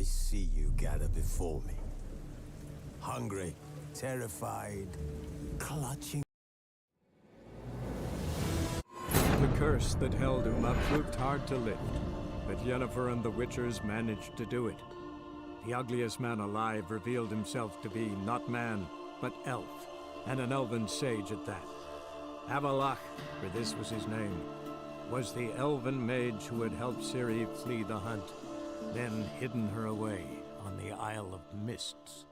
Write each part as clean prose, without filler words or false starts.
see you gather before me. Hungry, terrified, clutching. The curse that held Uma proved hard to lift, but Yennefer and the Witchers managed to do it. The ugliest man alive revealed himself to be not man, but elf, and an elven sage at that. Avallac'h, for this was his name, was the elven mage who had helped Ciri flee the hunt, then hidden her away on the Isle of Mists.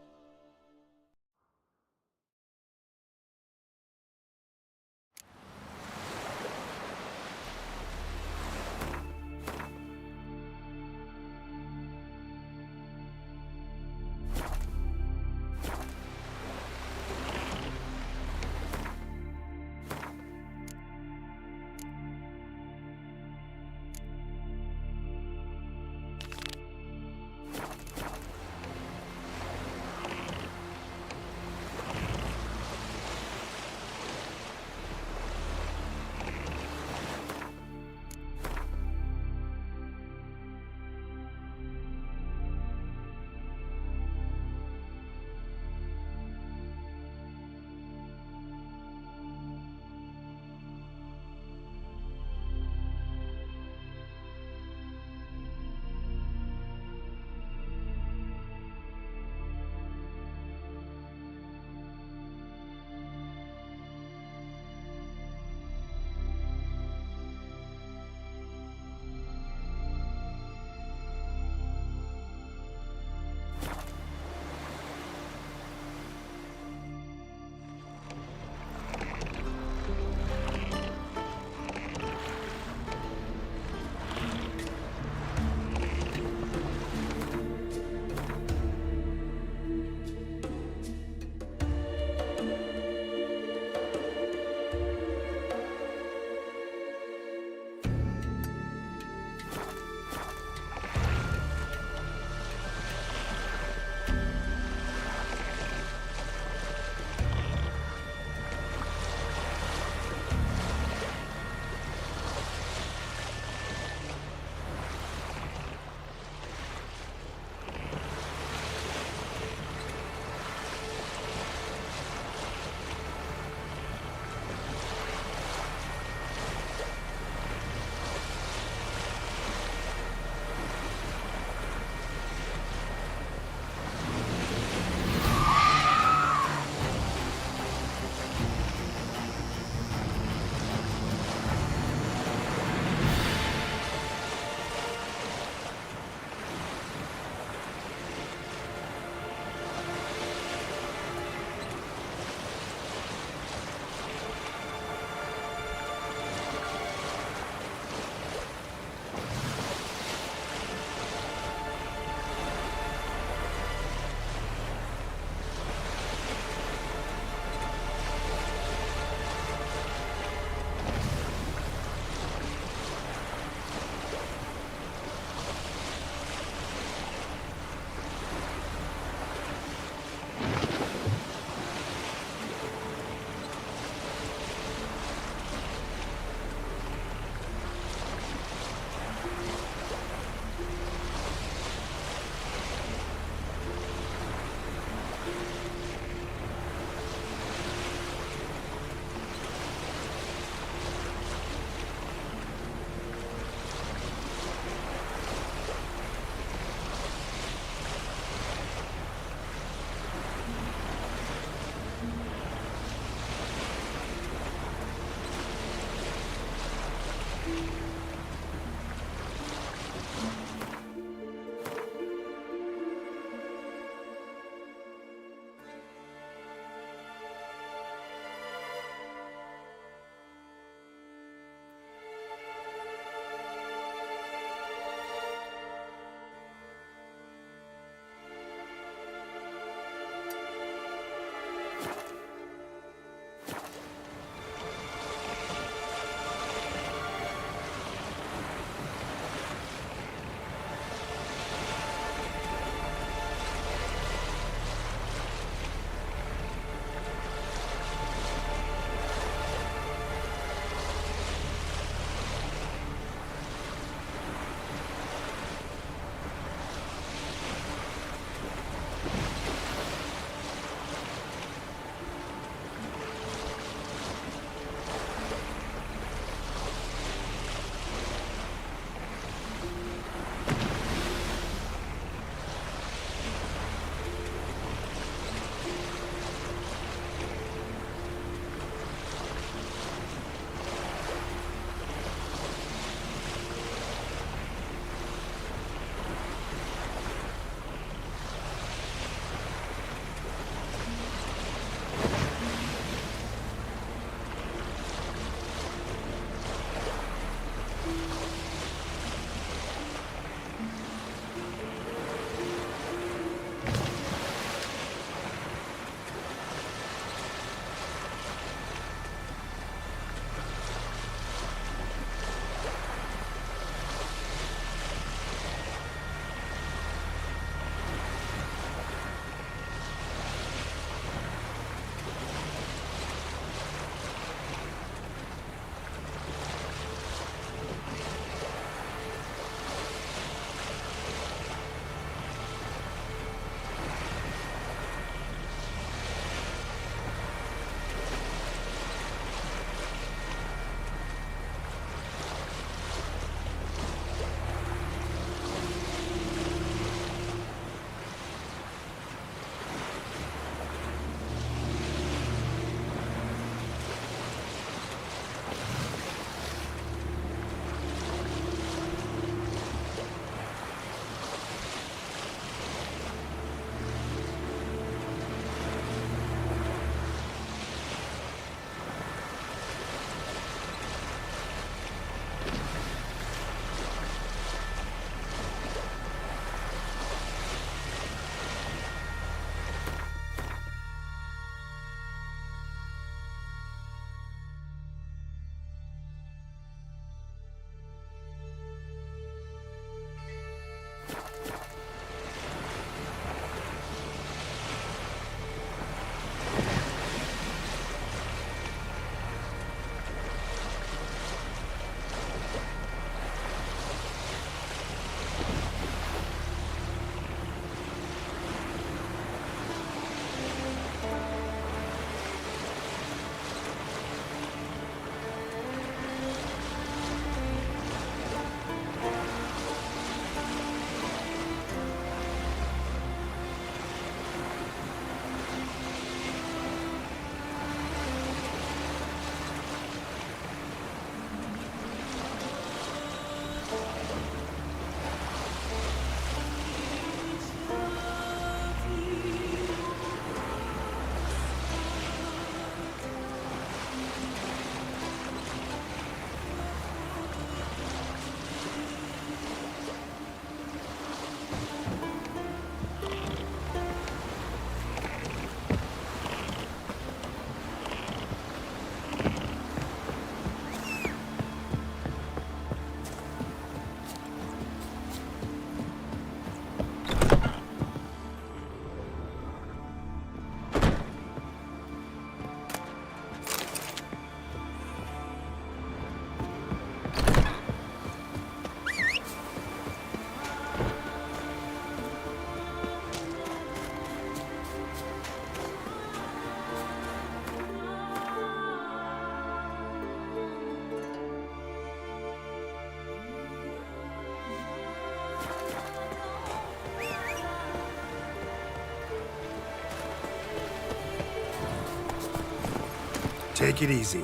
Take it easy.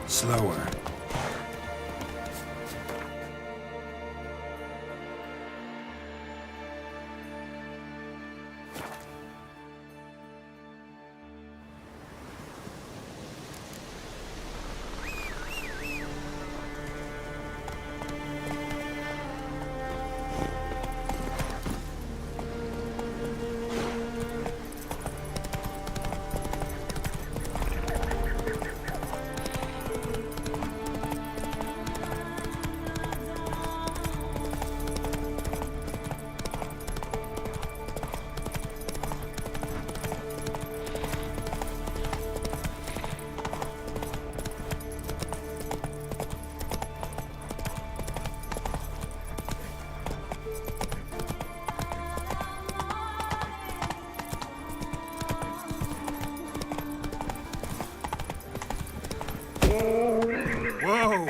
Slower. Whoa!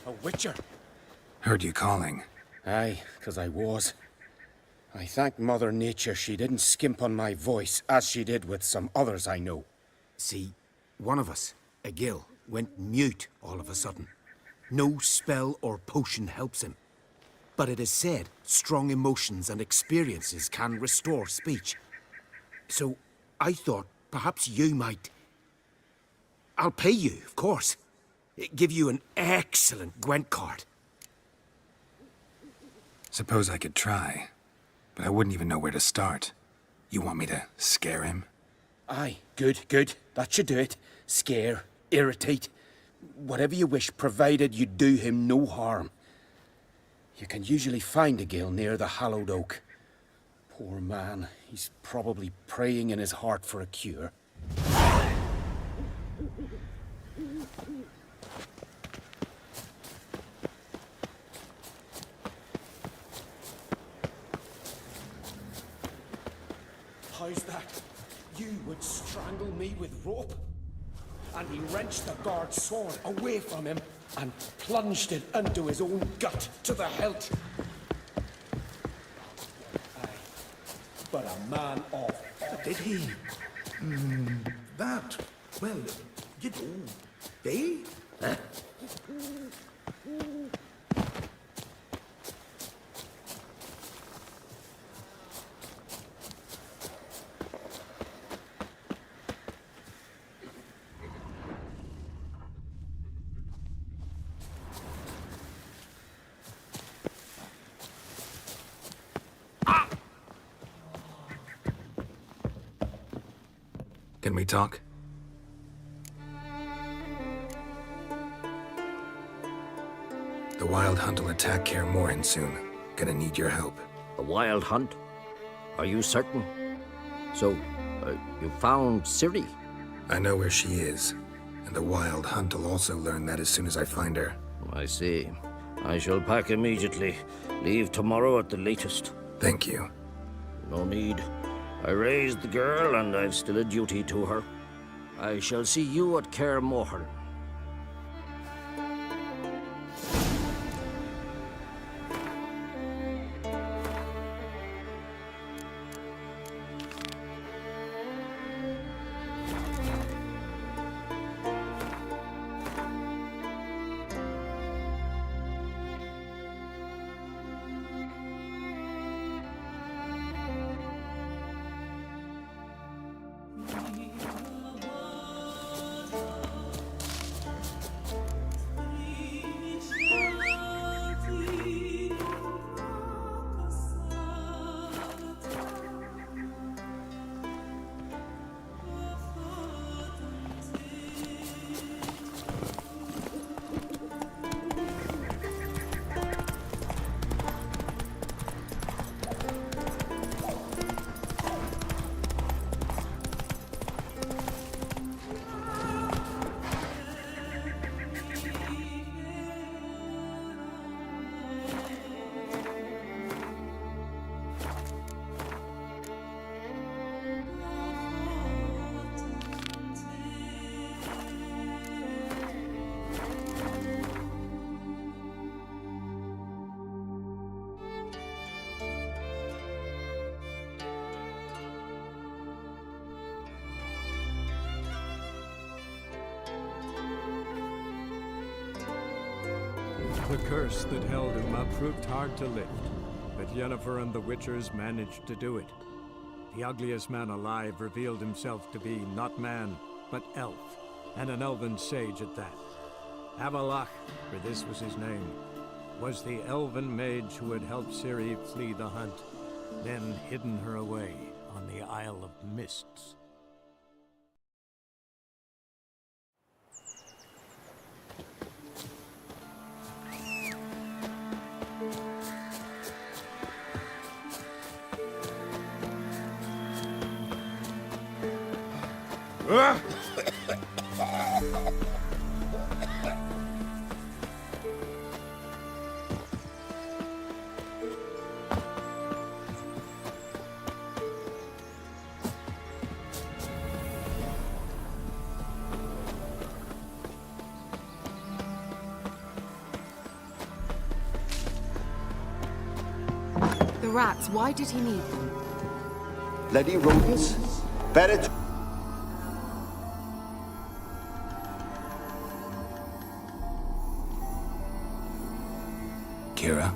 A witcher? Heard you calling. Aye, 'cause I was. I thank Mother Nature she didn't skimp on my voice, as she did with some others I know. See, one of us, a gill, went mute all of a sudden. No spell or potion helps him. But it is said strong emotions and experiences can restore speech. So I thought perhaps you might... I'll pay you, of course. Give you an excellent Gwent card. Suppose I could try, but I wouldn't even know where to start. You want me to scare him? Aye, good, good. That should do it. Scare, irritate, whatever you wish, provided you do him no harm. You can usually find a gill near the hallowed oak. Poor man, he's probably praying in his heart for a cure. How's that? You would strangle me with rope? And he wrenched the guard's sword away from him and plunged it into his own gut to the hilt. Aye, but a man of... Did he? That, well, you know, they? Huh? Can we talk? The Wild Hunt will attack Kaer Morhen soon. Gonna need your help. A wild hunt? Are you certain? So, you found Ciri? I know where she is, and the Wild Hunt will also learn that as soon as I find her. I see. I shall pack immediately. Leave tomorrow at the latest. Thank you. No need. I raised the girl, and I've still a duty to her. I shall see you at Kaer Morhen. The curse that held Uma proved hard to lift, but Yennefer and the Witchers managed to do it. The ugliest man alive revealed himself to be not man, but elf, and an elven sage at that. Avalach, for this was his name, was the elven mage who had helped Ciri flee the hunt, then hidden her away on the Isle of Mists. The rats, why did he need them? Bloody rodents. Better to... Kira,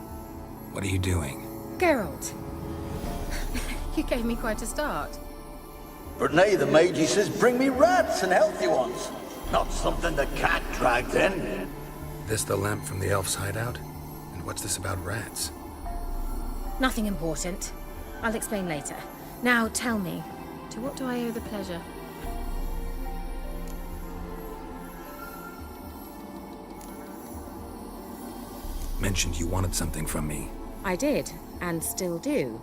what are you doing? Geralt. You gave me quite a start. But now the Magi says bring me rats and healthy ones. Not something the cat dragged in. This the lamp from the elf's hideout? And what's this about rats? Nothing important. I'll explain later. Now tell me, to what do I owe the pleasure? Mentioned you wanted something from me. I did, and still do.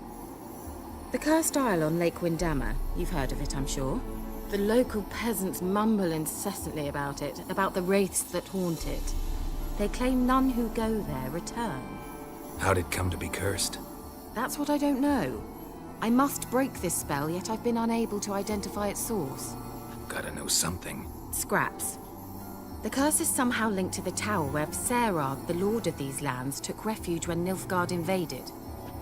The cursed isle on Lake Windammer. You've heard of it, I'm sure. The local peasants mumble incessantly about it, about the wraiths that haunt it. They claim none who go there return. How'd it come to be cursed? That's what I don't know. I must break this spell, yet I've been unable to identify its source. Gotta know something. Scraps. The curse is somehow linked to the tower where Serag, the lord of these lands, took refuge when Nilfgaard invaded.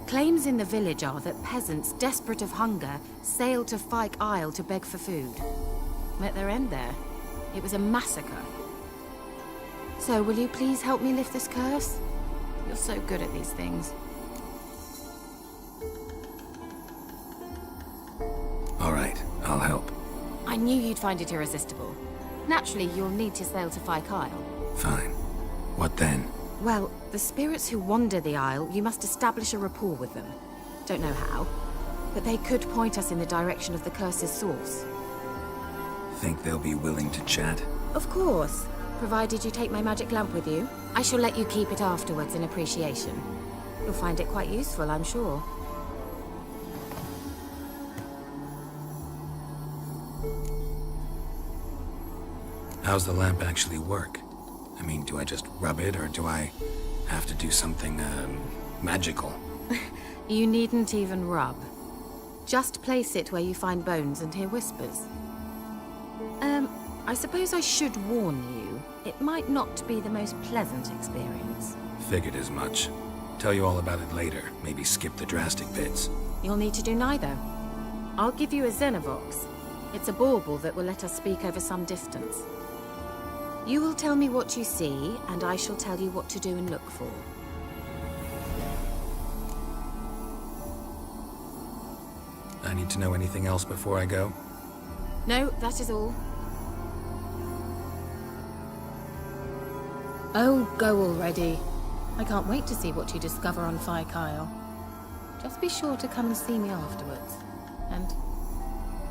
Claims in the village are that peasants, desperate of hunger, sailed to Fyke Isle to beg for food. Met their end there. It was a massacre. So, will you please help me lift this curse? You're so good at these things. All right, I'll help. I knew you'd find it irresistible. Naturally, you'll need to sail to Fyke Isle. Fine. What then? Well, the spirits who wander the Isle, you must establish a rapport with them. Don't know how, but they could point us in the direction of the curse's source. Think they'll be willing to chat? Of course, provided you take my magic lamp with you. I shall let you keep it afterwards in appreciation. You'll find it quite useful, I'm sure. How's the lamp actually work? I mean, do I just rub it, or do I have to do something, magical? You needn't even rub. Just place it where you find bones and hear whispers. I suppose I should warn you. It might not be the most pleasant experience. Figured as much. Tell you all about it later. Maybe skip the drastic bits. You'll need to do neither. I'll give you a Xenovox. It's a bauble that will let us speak over some distance. You will tell me what you see, and I shall tell you what to do and look for. I need to know anything else before I go? No, that is all. Oh, go already. I can't wait to see what you discover on Fyke Isle. Just be sure to come and see me afterwards. And...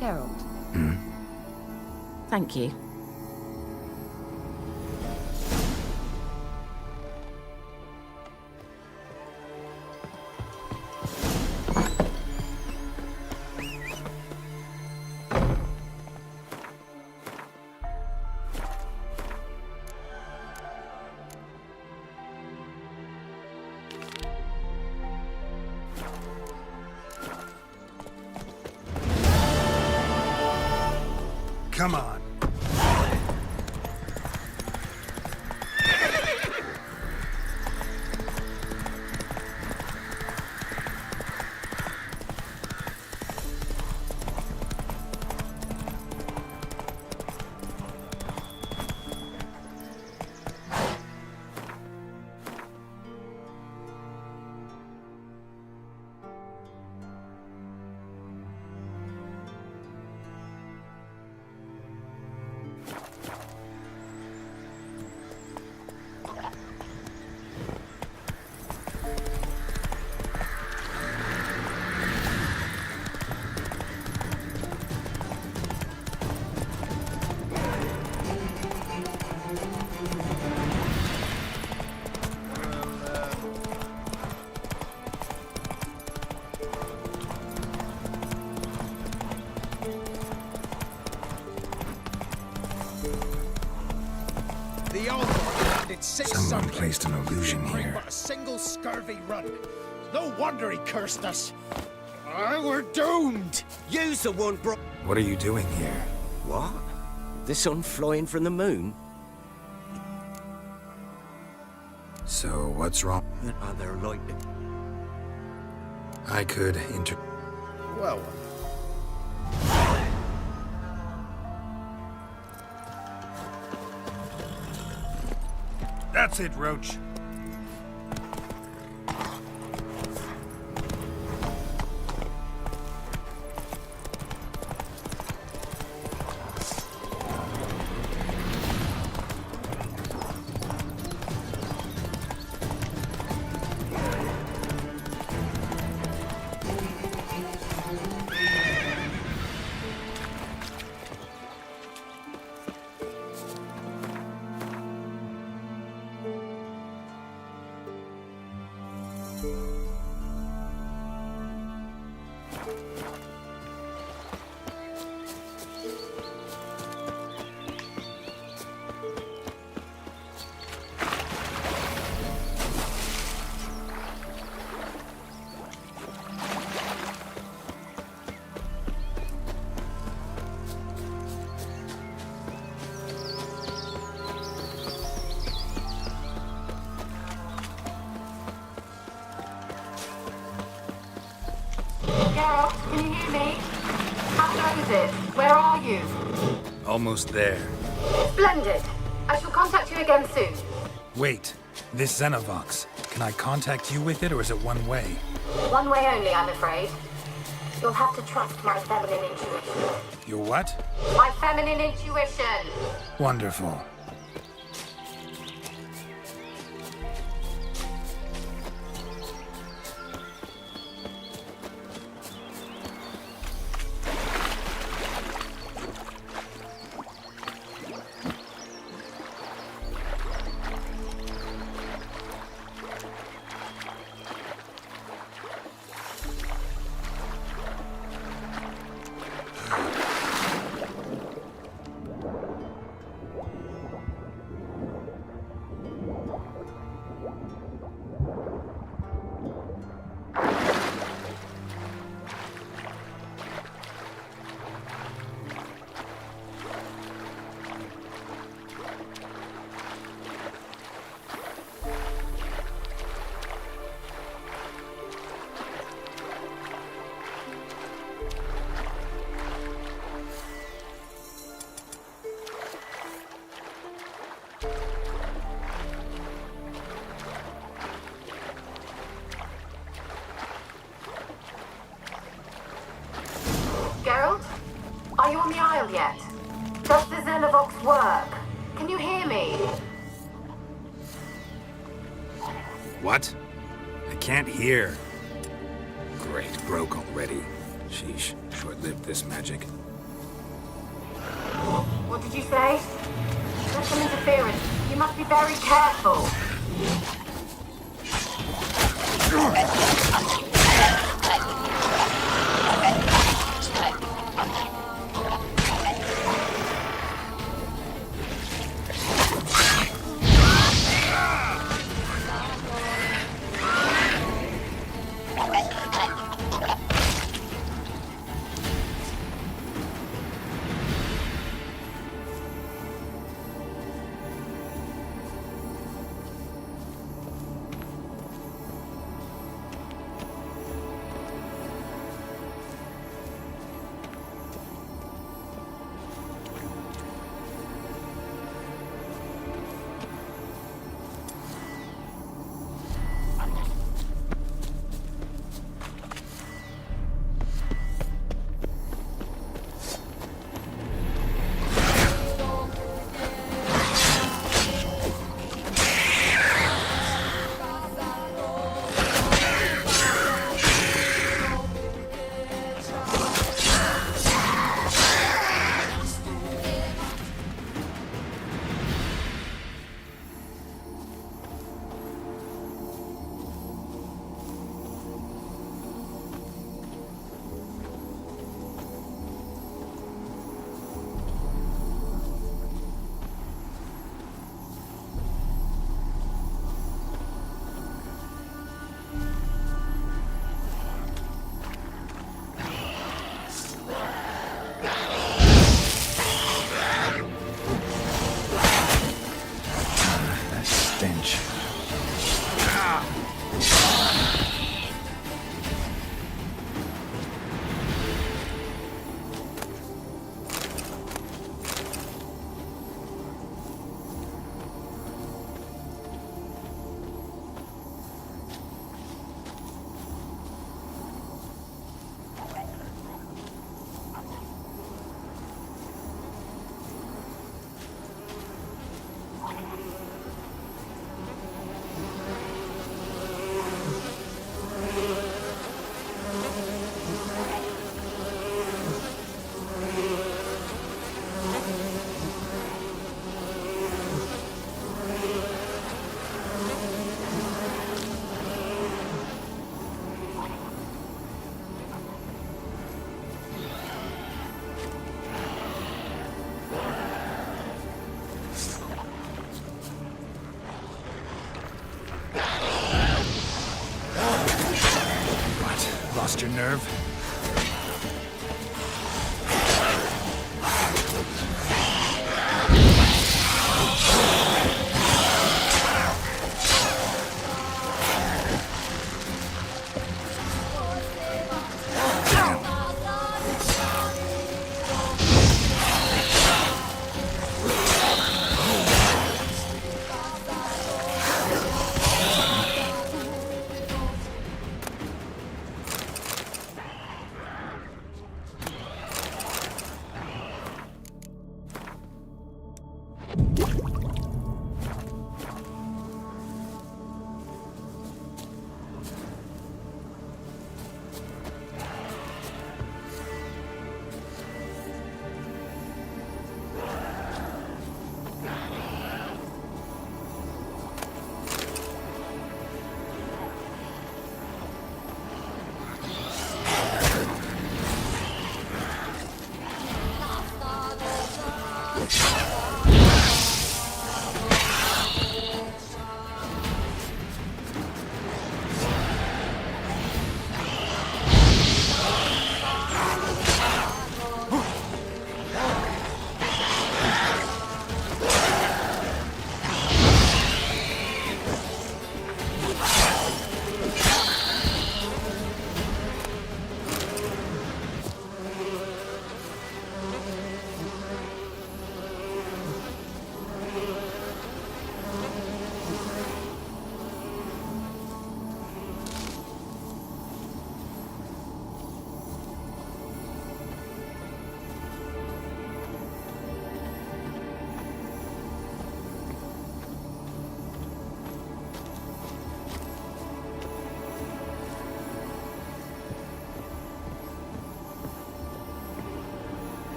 Geralt. Thank you. Come on. Someone placed an illusion Bring here. but a single scurvy run. No wonder he cursed us. We're doomed. You's the one brought... What are you doing here? What? The sun flying from the moon? So, what's wrong? Are there like... I could Well, That's it, Roach. Geralt, can you hear me? How close is it? Where are you? Almost there. Splendid. I shall contact you again soon. Wait, this Xenovox. Can I contact you with it, or is it one way? One way only, I'm afraid. You'll have to trust my feminine intuition. Your what? My feminine intuition! Wonderful. Geralt? Are you on the Isle yet? Does the Xenovox work? Can you hear me? What? I can't hear. Great, broke already. Sheesh, short-lived this magic. What did you say? There's some interference. You must be very careful.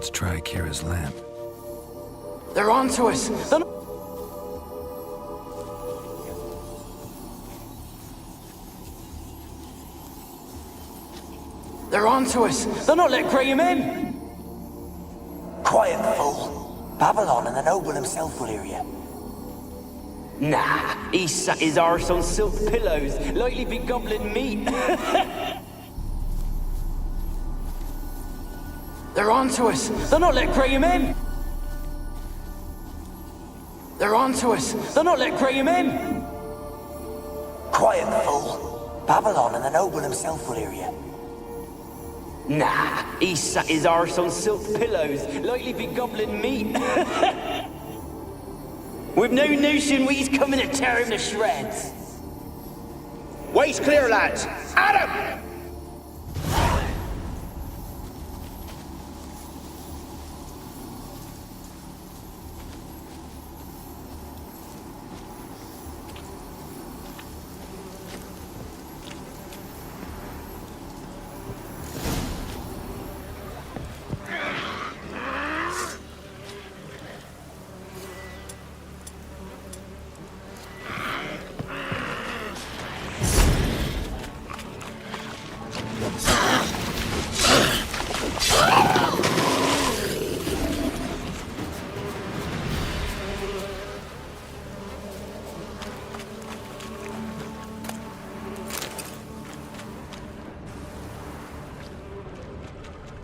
Let's try Kira's lamp. They're onto us! They're onto us! They're not letting Graham in! Quiet, fool. Babylon and the noble himself will hear you. Nah, he sat his arse on silk pillows, likely be gobbling meat. They're onto us! They're not letting Graham in! They're onto us! They're not letting Graham in! Quiet, fool. Babylon and the noble himself will hear you. Nah, he sat his arse on silk pillows, likely be gobbling meat. We've no notion he's coming to tear him to shreds. Way's clear, lads! At him!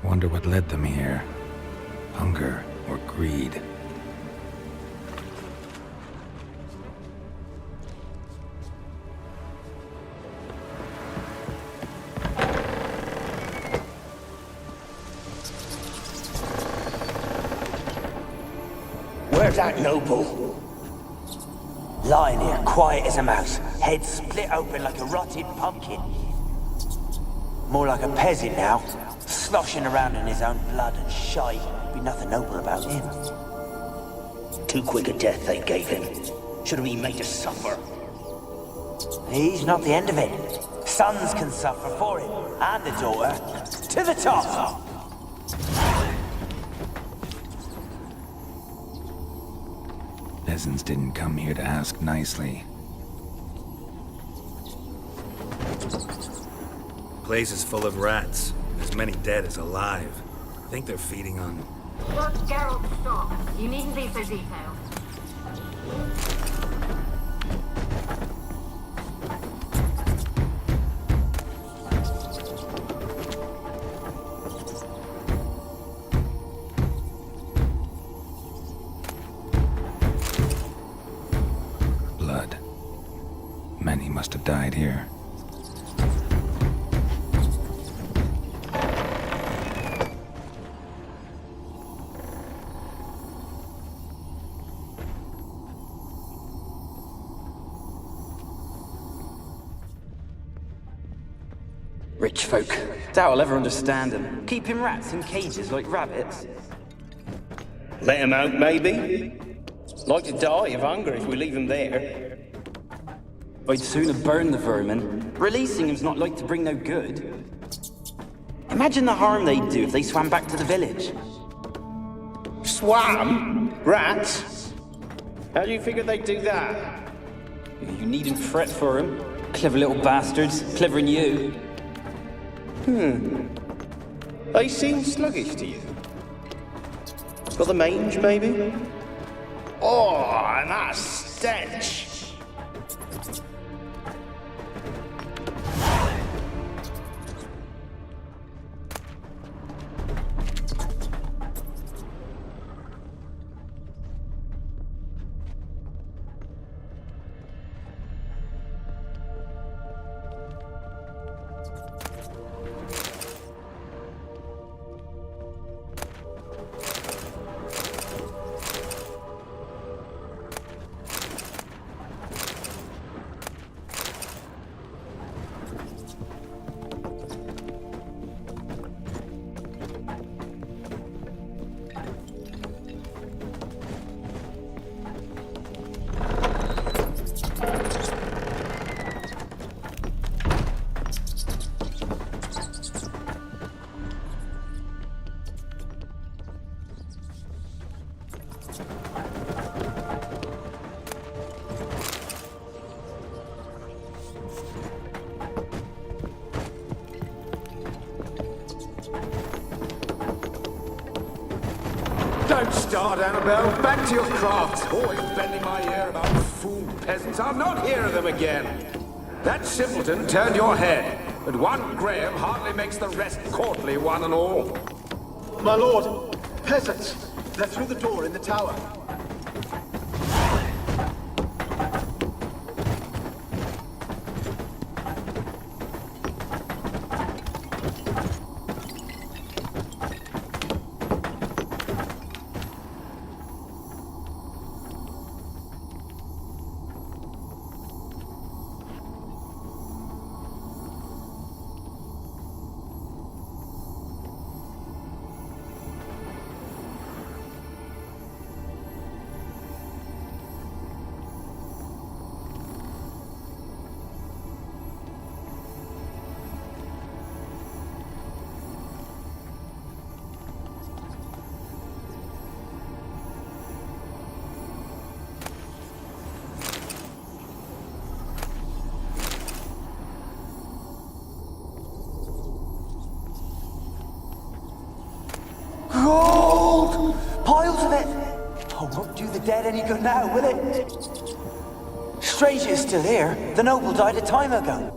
Wonder what led them here. Hunger or greed? Where's that noble? Lying here, quiet as a mouse, head split open like a rotted pumpkin. More like a peasant now, sloshing around in his own blood and shite. Be nothing noble about him. Too quick a death they gave him. Should have been made to suffer. He's not the end of it. Sons can suffer for him, and the daughter. To the top! Peasants didn't come here to ask nicely. Place is full of rats. As many dead as alive. I think they're feeding on... Look, Geralt, stop. You needn't be so detailed. Blood. Many must have died here. Rich folk. Doubt I'll ever understand them. Keeping rats in cages like rabbits. Let him out, maybe? Like to die of hunger if we leave him there. I'd sooner burn the vermin. Releasing him's not like to bring no good. Imagine the harm they'd do if they swam back to the village. Swam? Rats? How do you figure they'd do that? You needn't fret for him. Clever little bastards. Clever than you. They seem sluggish to you. Got the mange, maybe? Oh, and that stench! Don't start, Annabelle. Back to your craft. Always bending my ear about fool peasants. I'll not hear of them again. That simpleton turned your head, but one Graham hardly makes the rest courtly, one and all. My lord, peasants. They're through the door in the tower. Gold! Piles of it! Oh, won't do the dead any good now, will it? Strange it's still here. The noble died a time ago.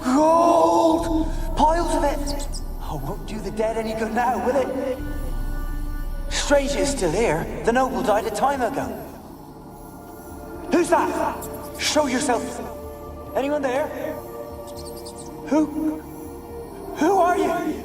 Gold! Piles of it! Oh, won't do the dead any good now, will it? Strange it's still here. The noble died a time ago. Who's that? Show yourself. Anyone there? Who? Who are you?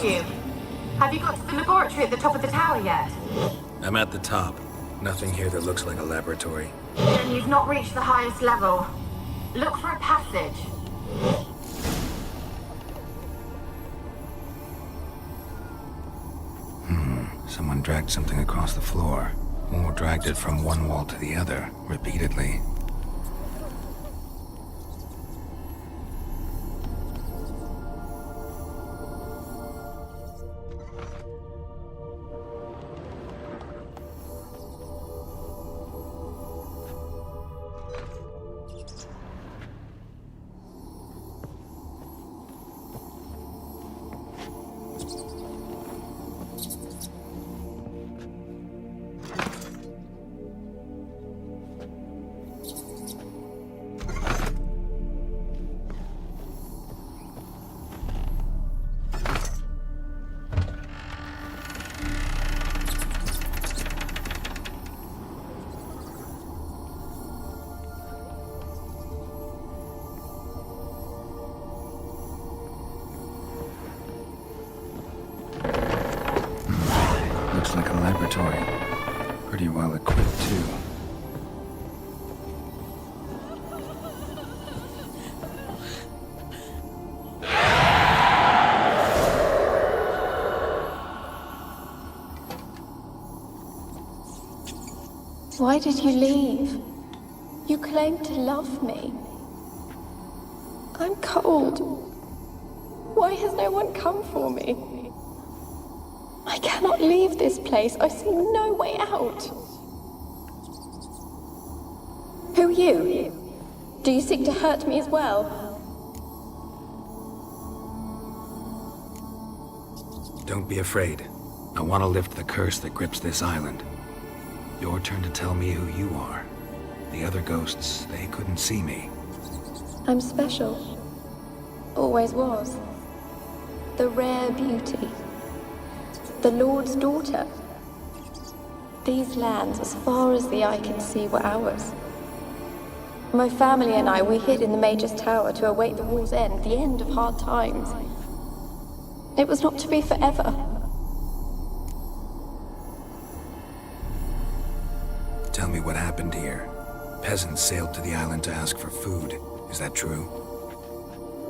You? Have you got to the laboratory at the top of the tower yet? I'm at the top. Nothing here that looks like a laboratory. Then you've not reached the highest level. Look for a passage. Someone dragged something across the floor. Or dragged it from one wall to the other, repeatedly. Looks like a laboratory. Pretty well equipped, too. Why did you leave? You claimed to love me. I'm cold. Why has no one come for me? I cannot leave this place. I see no way out. Who are you? Do you seek to hurt me as well? Don't be afraid. I want to lift the curse that grips this island. Your turn to tell me who you are. The other ghosts, they couldn't see me. I'm special. Always was. The rare beauty. The Lord's daughter. These lands, as far as the eye can see, were ours. My family and I, we hid in the Mage's Tower to await the war's end, the end of hard times. It was not to be forever. Tell me what happened here. Peasants sailed to the island to ask for food. Is that true?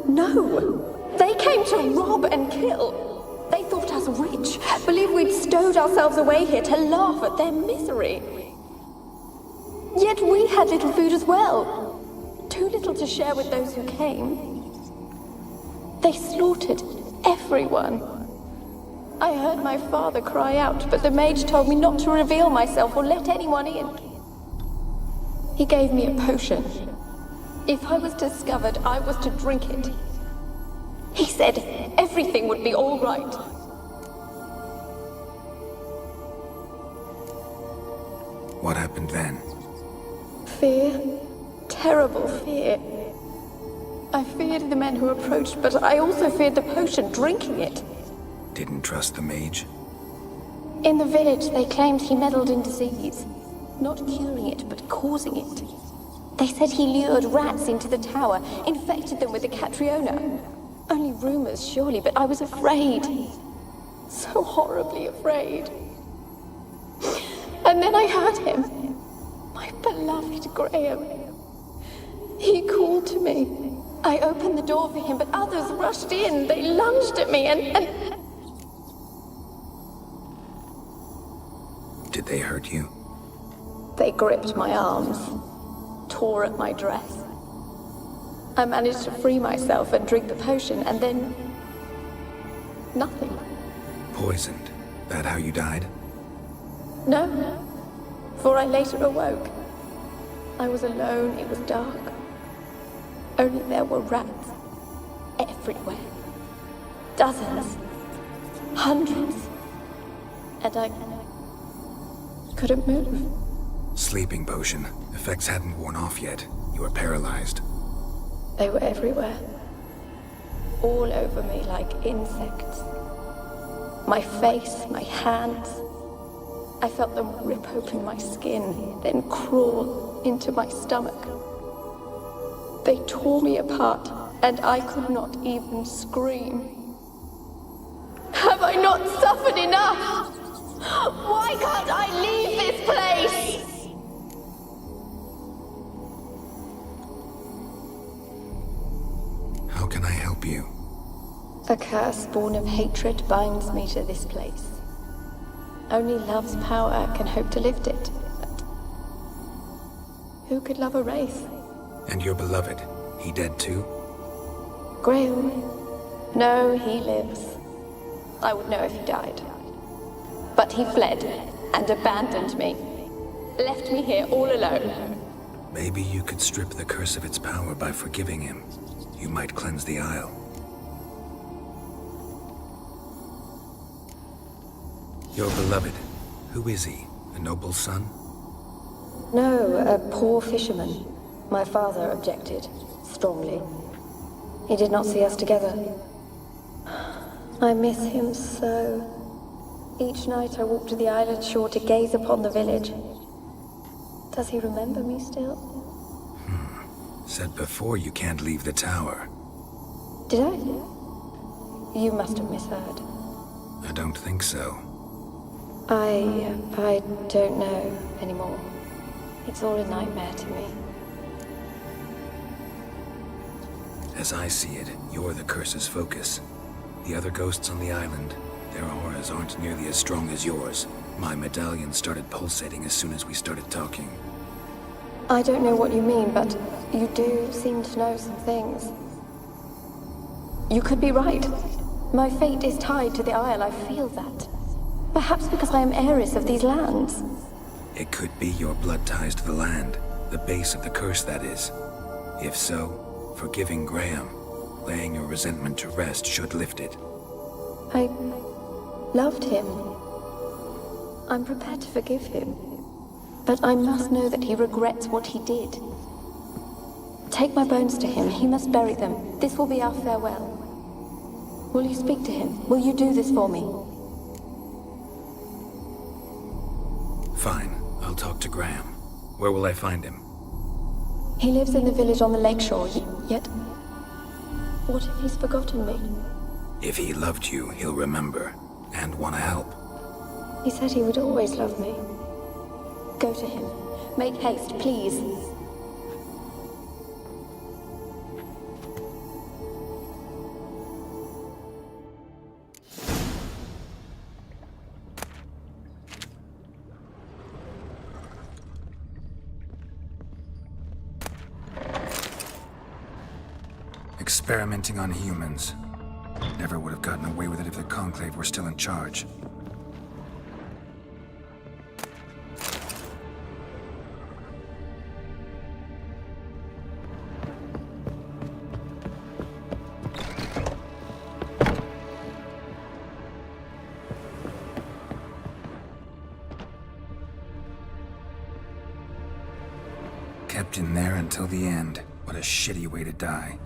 No! They came to rob and kill. They thought us rich, believed we'd stowed ourselves away here to laugh at their misery. Yet we had little food as well. Too little to share with those who came. They slaughtered everyone. I heard my father cry out, but the mage told me not to reveal myself or let anyone in. He gave me a potion. If I was discovered, I was to drink it. He said everything would be all right. What happened then? Fear. Terrible fear. I feared the men who approached, but I also feared the potion, drinking it. Didn't trust the mage? In the village, they claimed he meddled in disease. Not curing it, but causing it. They said he lured rats into the tower, infected them with the Catriona. Only rumors, surely, but I was afraid. So horribly afraid. And then I heard him. My beloved Graham. He called to me. I opened the door for him, but others rushed in. They lunged at me and... Did they hurt you? They gripped my arms, tore at my dress. I managed to free myself and drink the potion, and then... nothing. Poisoned? That how you died? No, for I later awoke. I was alone, it was dark. Only there were rats everywhere. Dozens. Hundreds. And I couldn't move. Sleeping potion. Effects hadn't worn off yet. You were paralyzed. They were everywhere. All over me like insects. My face, my hands. I felt them rip open my skin, then crawl into my stomach. They tore me apart, and I could not even scream. Have I not suffered enough? Why can't I leave this place? How can I help you? A curse born of hatred binds me to this place. Only love's power can hope to lift it. But who could love a wraith? And your beloved, he dead too? Graham? No, he lives. I would know if he died. But he fled and abandoned me. Left me here all alone. Maybe you could strip the curse of its power by forgiving him. You might cleanse the Isle. Your beloved, who is he? A noble son? No, a poor fisherman. My father objected, strongly. He did not see us together. I miss him so. Each night I walk to the island shore to gaze upon the village. Does he remember me still? Said before you can't leave the tower. Did I? You must have misheard. I don't think so. I don't know anymore. It's all a nightmare to me. As I see it, you're the curse's focus. The other ghosts on the island, their auras aren't nearly as strong as yours. My medallion started pulsating as soon as we started talking. I don't know what you mean, but you do seem to know some things. You could be right. My fate is tied to the Isle, I feel that. Perhaps because I am heiress of these lands. It could be your blood ties to the land, the base of the curse, that is. If so, forgiving Graham, laying your resentment to rest should lift it. loved him. I'm prepared to forgive him. But I must know that he regrets what he did. Take my bones to him. He must bury them. This will be our farewell. Will you speak to him? Will you do this for me? Fine. I'll talk to Graham. Where will I find him? He lives in the village on the lakeshore, yet... What if he's forgotten me? If he loved you, he'll remember, and want to help. He said he would always love me. Go to him. Make haste, please. Experimenting on humans. Never would have gotten away with it if the Conclave were still in charge. Kept in there until the end. What a shitty way to die.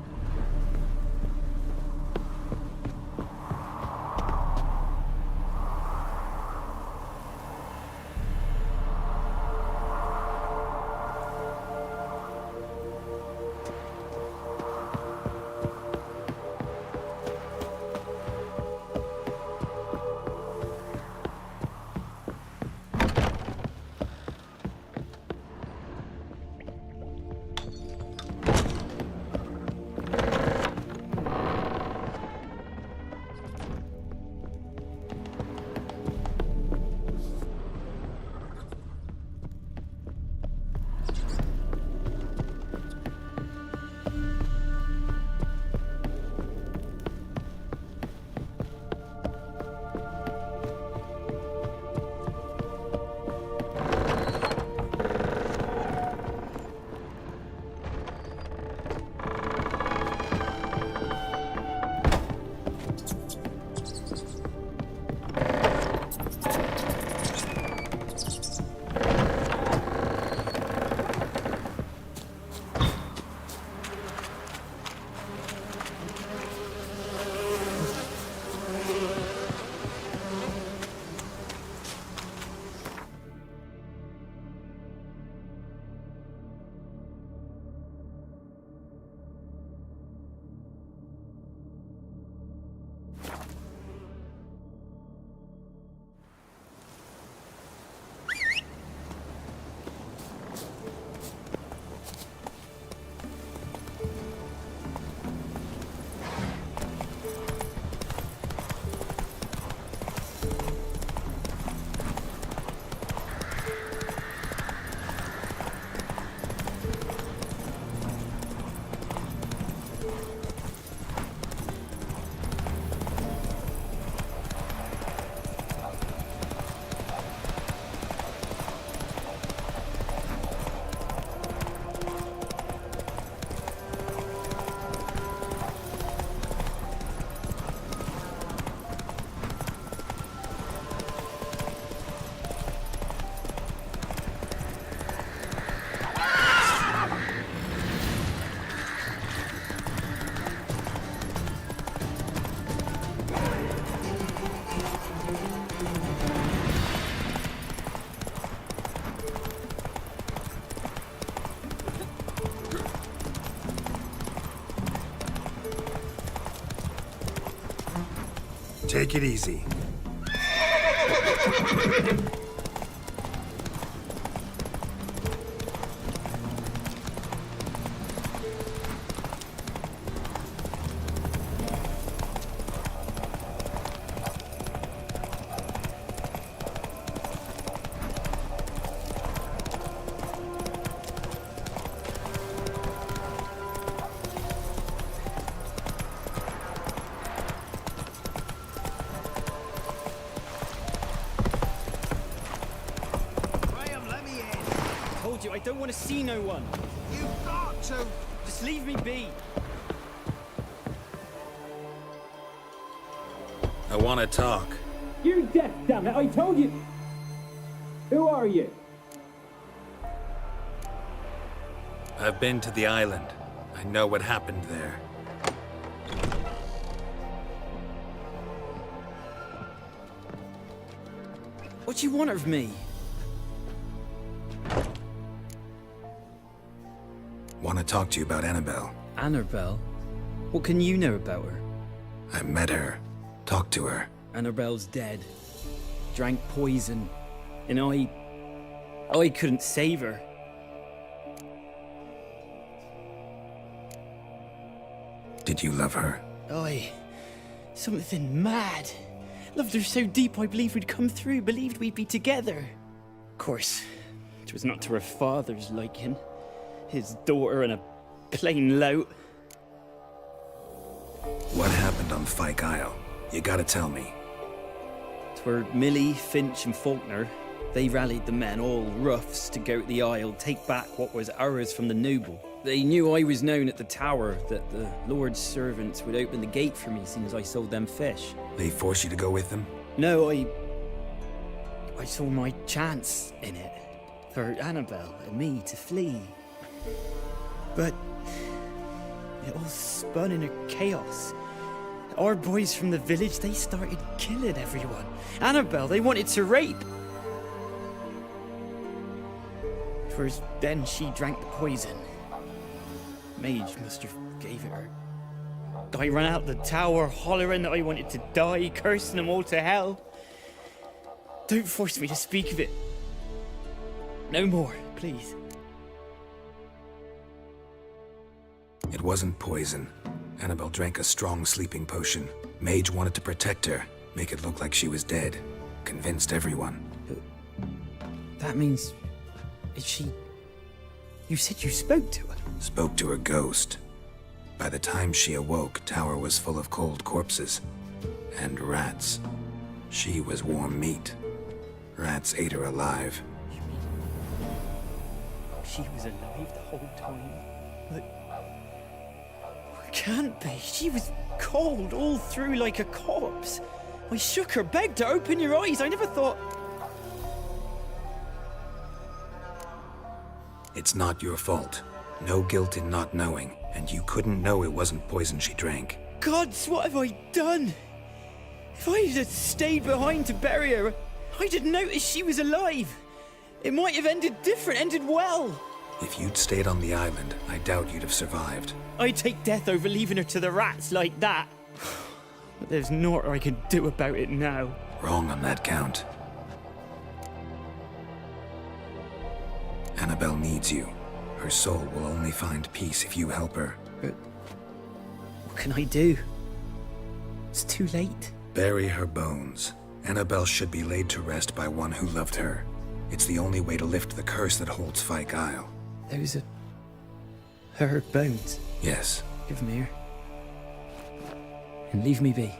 Take it easy. I don't want to see no one. You've got to. Just leave me be. I want to talk. You're deaf, damn it! I told you! Who are you? I've been to the island. I know what happened there. What do you want of me? Want to talk to you about Annabelle. Annabelle? What can you know about her? I met her. Talked to her. Annabelle's dead. Drank poison. And I couldn't save her. Did you love her? Something mad. Loved her so deep I believed we'd come through, believed we'd be together. Of course, it was not to her father's liking. His daughter and a plain lout. What happened on Fyke Isle? You gotta tell me. 'Twere Millie, Finch and Faulkner. They rallied the men, all roughs, to go to the Isle, take back what was ours from the noble. They knew I was known at the tower, that the Lord's servants would open the gate for me as soon as I sold them fish. They forced you to go with them? No, I saw my chance in it. For Annabelle and me to flee. But it all spun in a chaos. Our boys from the village, they started killing everyone. Annabelle, they wanted to rape. First, then she drank the poison. Mage must have gave it her. I ran out the tower, hollering that I wanted to die, cursing them all to hell. Don't force me to speak of it. No more, please. It wasn't poison. Annabelle drank a strong sleeping potion. Mage wanted to protect her, make it look like she was dead. Convinced everyone. That means... is she... You said you spoke to her? Spoke to her ghost. By the time she awoke, Tower was full of cold corpses. And rats. She was warm meat. Rats ate her alive. You mean... she was alive the whole time? But... it can't be. She was cold all through like a corpse. I shook her, begged her, open your eyes. I never thought... It's not your fault. No guilt in not knowing, and you couldn't know it wasn't poison she drank. Gods, what have I done? If I had stayed behind to bury her, I'd have noticed she was alive. It might have ended different, ended well. If you'd stayed on the island, I doubt you'd have survived. I'd take death over leaving her to the rats like that. But there's naught I can do about it now. Wrong on that count. Annabelle needs you. Her soul will only find peace if you help her. But what can I do? It's too late. Bury her bones. Annabelle should be laid to rest by one who loved her. It's the only way to lift the curse that holds Fyke Isle. Those are... her bones? Yes. Give them here. And leave me be.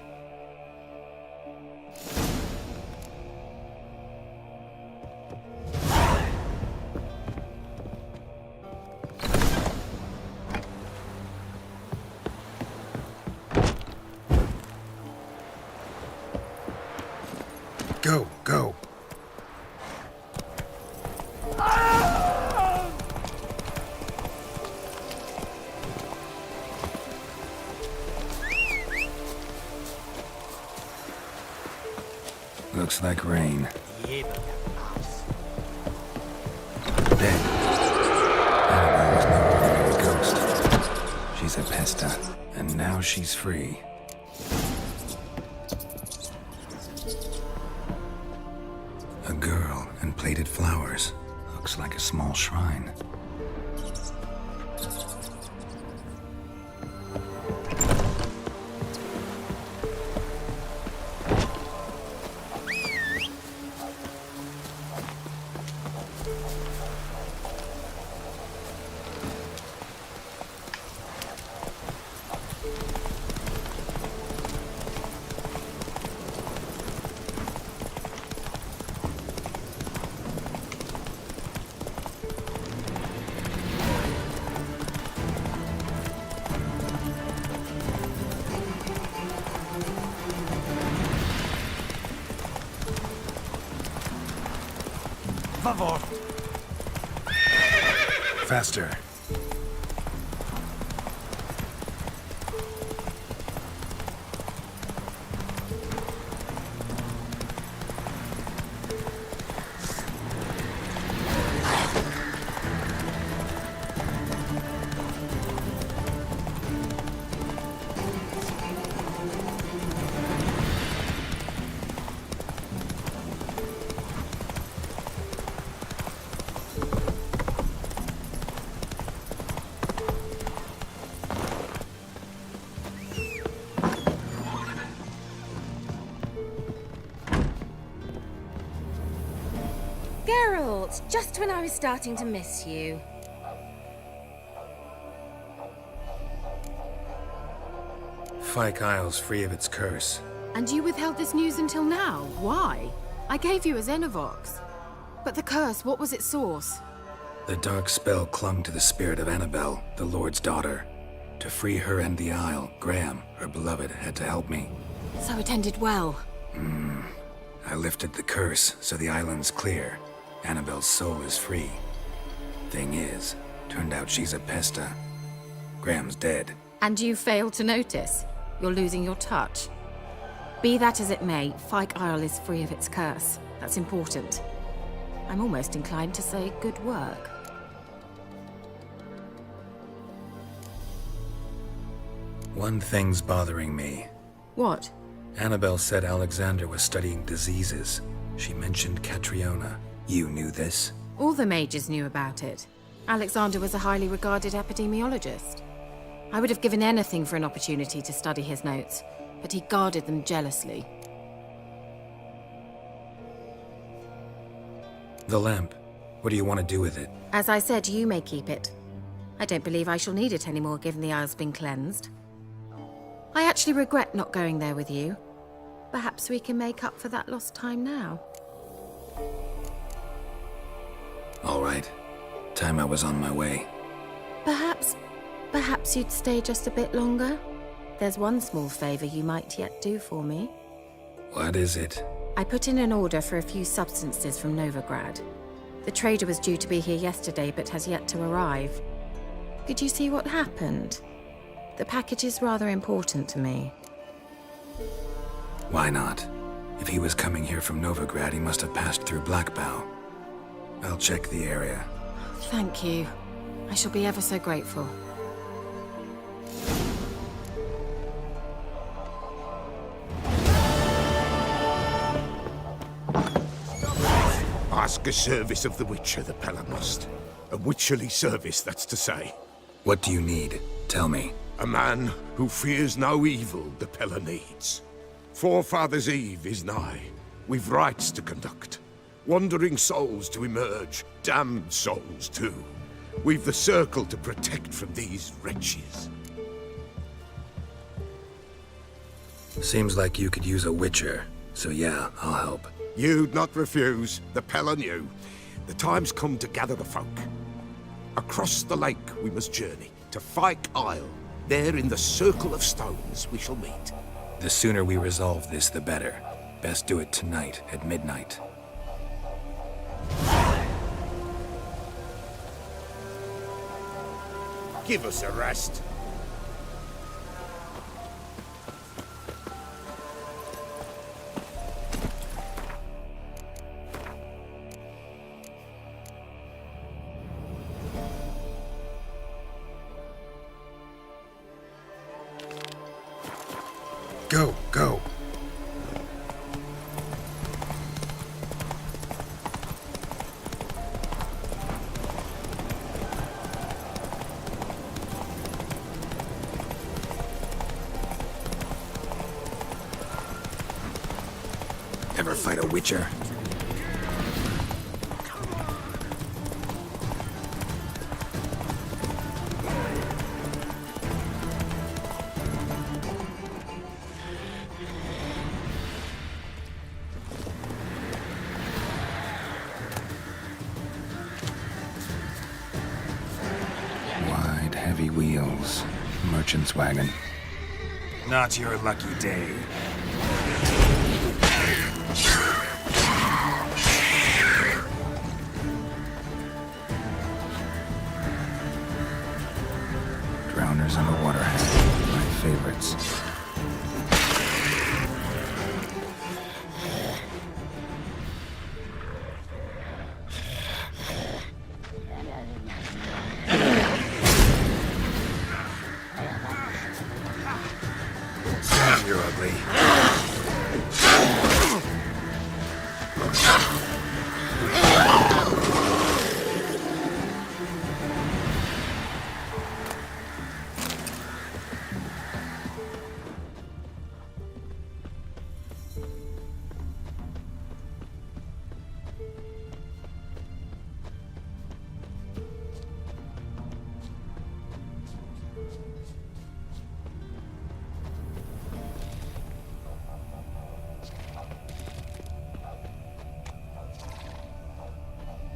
Go, go. Looks like rain. Dead. Annabelle was no ordinary ghost. She's a Pesta, and now she's free. A girl and plated flowers. Looks like a small shrine. favor! Faster. Geralt, just when I was starting to miss you. Fyke Isle's free of its curse. And you withheld this news until now. Why? I gave you a Xenovox. But the curse, what was its source? The dark spell clung to the spirit of Annabelle, the Lord's daughter. To free her and the Isle, Graham, her beloved, had to help me. So it ended well. I lifted the curse, so the island's clear. Annabelle's soul is free. Thing is, turned out she's a Pesta. Graham's dead. And you failed to notice. You're losing your touch. Be that as it may, Fyke Isle is free of its curse. That's important. I'm almost inclined to say good work. One thing's bothering me. What? Annabelle said Alexander was studying diseases. She mentioned Catriona. You knew this? All the mages knew about it. Alexander was a highly regarded epidemiologist. I would have given anything for an opportunity to study his notes, but he guarded them jealously. The lamp. What do you want to do with it? As I said, you may keep it. I don't believe I shall need it anymore, given the Isle's been cleansed. I actually regret not going there with you. Perhaps we can make up for that lost time now. All right. Time I was on my way. Perhaps you'd stay just a bit longer? There's one small favor you might yet do for me. What is it? I put in an order for a few substances from Novigrad. The trader was due to be here yesterday, but has yet to arrive. Could you see what happened? The package is rather important to me. Why not? If he was coming here from Novigrad, he must have passed through Blackbough. I'll check the area. Thank you. I shall be ever so grateful. Ask a service of the Witcher, the Pella must. A witcherly service, that's to say. What do you need? Tell me. A man who fears no evil the Pella needs. Forefathers' Eve is nigh. We've rites to conduct. Wandering souls to emerge. Damned souls, too. We've the circle to protect from these wretches. Seems like you could use a witcher. So yeah, I'll help. You'd not refuse. The Pella knew. The time's come to gather the folk. Across the lake we must journey, to Fyke Isle. There in the circle of stones we shall meet. The sooner we resolve this, the better. Best do it tonight, at midnight. Give us a rest. Go, go. Ever fight a witcher? Wide, heavy wheels. Merchant's wagon. Not your lucky day. Critters underwater. My favorites. You're ugly.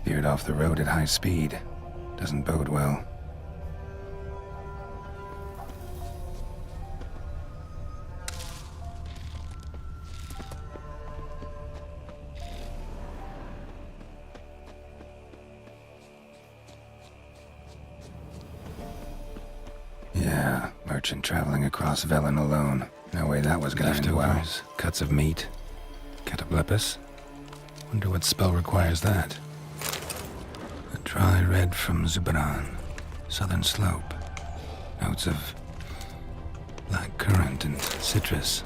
Veered off the road at high speed. Doesn't bode well. Yeah, merchant traveling across Velen alone. No way that was gonna end well. Cuts of meat. Cataplepus. Wonder what spell requires that. A dry red from Zubran. Southern slope. Notes of black currant and citrus.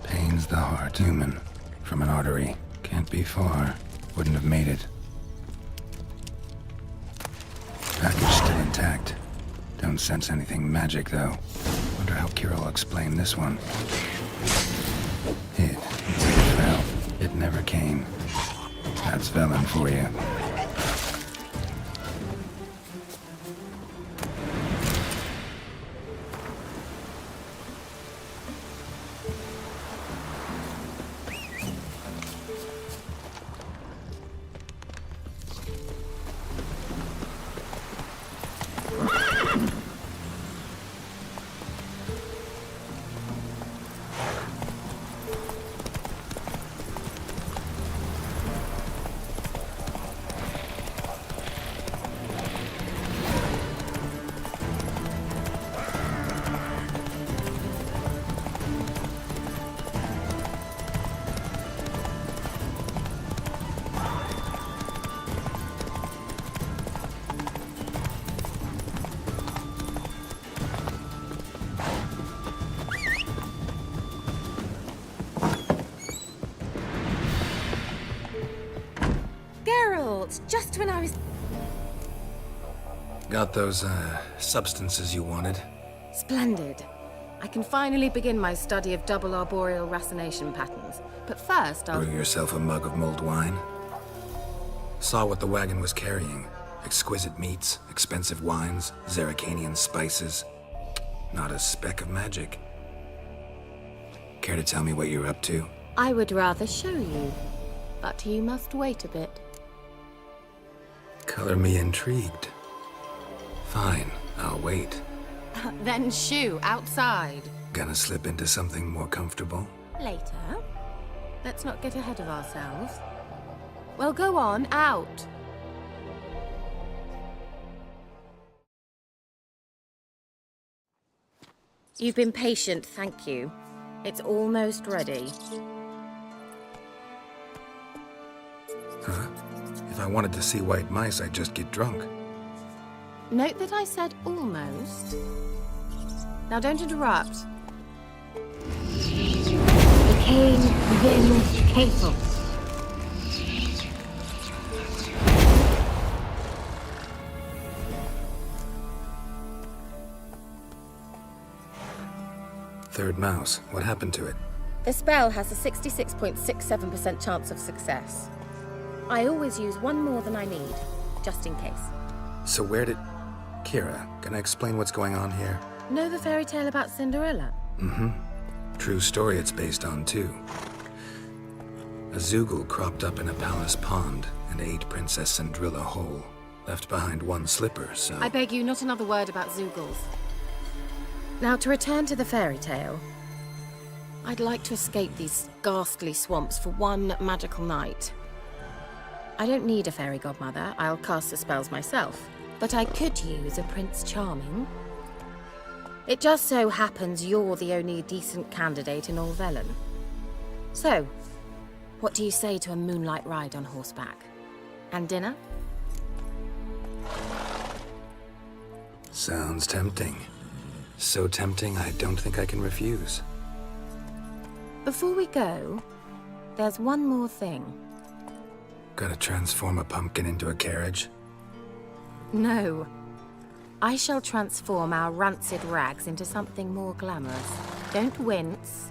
Pains the heart. Human. From an artery. Can't be far. Wouldn't have made it. Package still intact. Don't sense anything magic, though. Wonder how Kira will explain this one. It fell. It never came. That's Velen for you. Just when I was... Got those, substances you wanted? Splendid. I can finally begin my study of double arboreal racination patterns. But first, I'll... Brew yourself a mug of mulled wine? Saw what the wagon was carrying. Exquisite meats, expensive wines, Zerrikanian spices. Not a speck of magic. Care to tell me what you're up to? I would rather show you. But you must wait a bit. Color me intrigued. Fine, I'll wait. Then shoo, outside. Gonna slip into something more comfortable? Later. Let's not get ahead of ourselves. Well, go on, out. You've been patient, thank you. It's almost ready. Huh? If I wanted to see white mice, I'd just get drunk. Note that I said almost. Now don't interrupt. Became within capable. Third mouse. What happened to it? The spell has a 66.67% chance of success. I always use one more than I need, just in case. So where did... Kira, gonna explain what's going on here? Know the fairy tale about Cinderella? Mm-hmm. True story it's based on, too. A Zoogle cropped up in a palace pond and ate Princess Cindrilla whole. Left behind one slipper, so... I beg you, not another word about Zoogles. Now, to return to the fairy tale. I'd like to escape these ghastly swamps for one magical night. I don't need a fairy godmother, I'll cast the spells myself. But I could use a Prince Charming. It just so happens you're the only decent candidate in all Velen. So, what do you say to a moonlight ride on horseback? And dinner? Sounds tempting. So tempting, I don't think I can refuse. Before we go, there's one more thing. Gotta transform a pumpkin into a carriage? No. I shall transform our rancid rags into something more glamorous. Don't wince.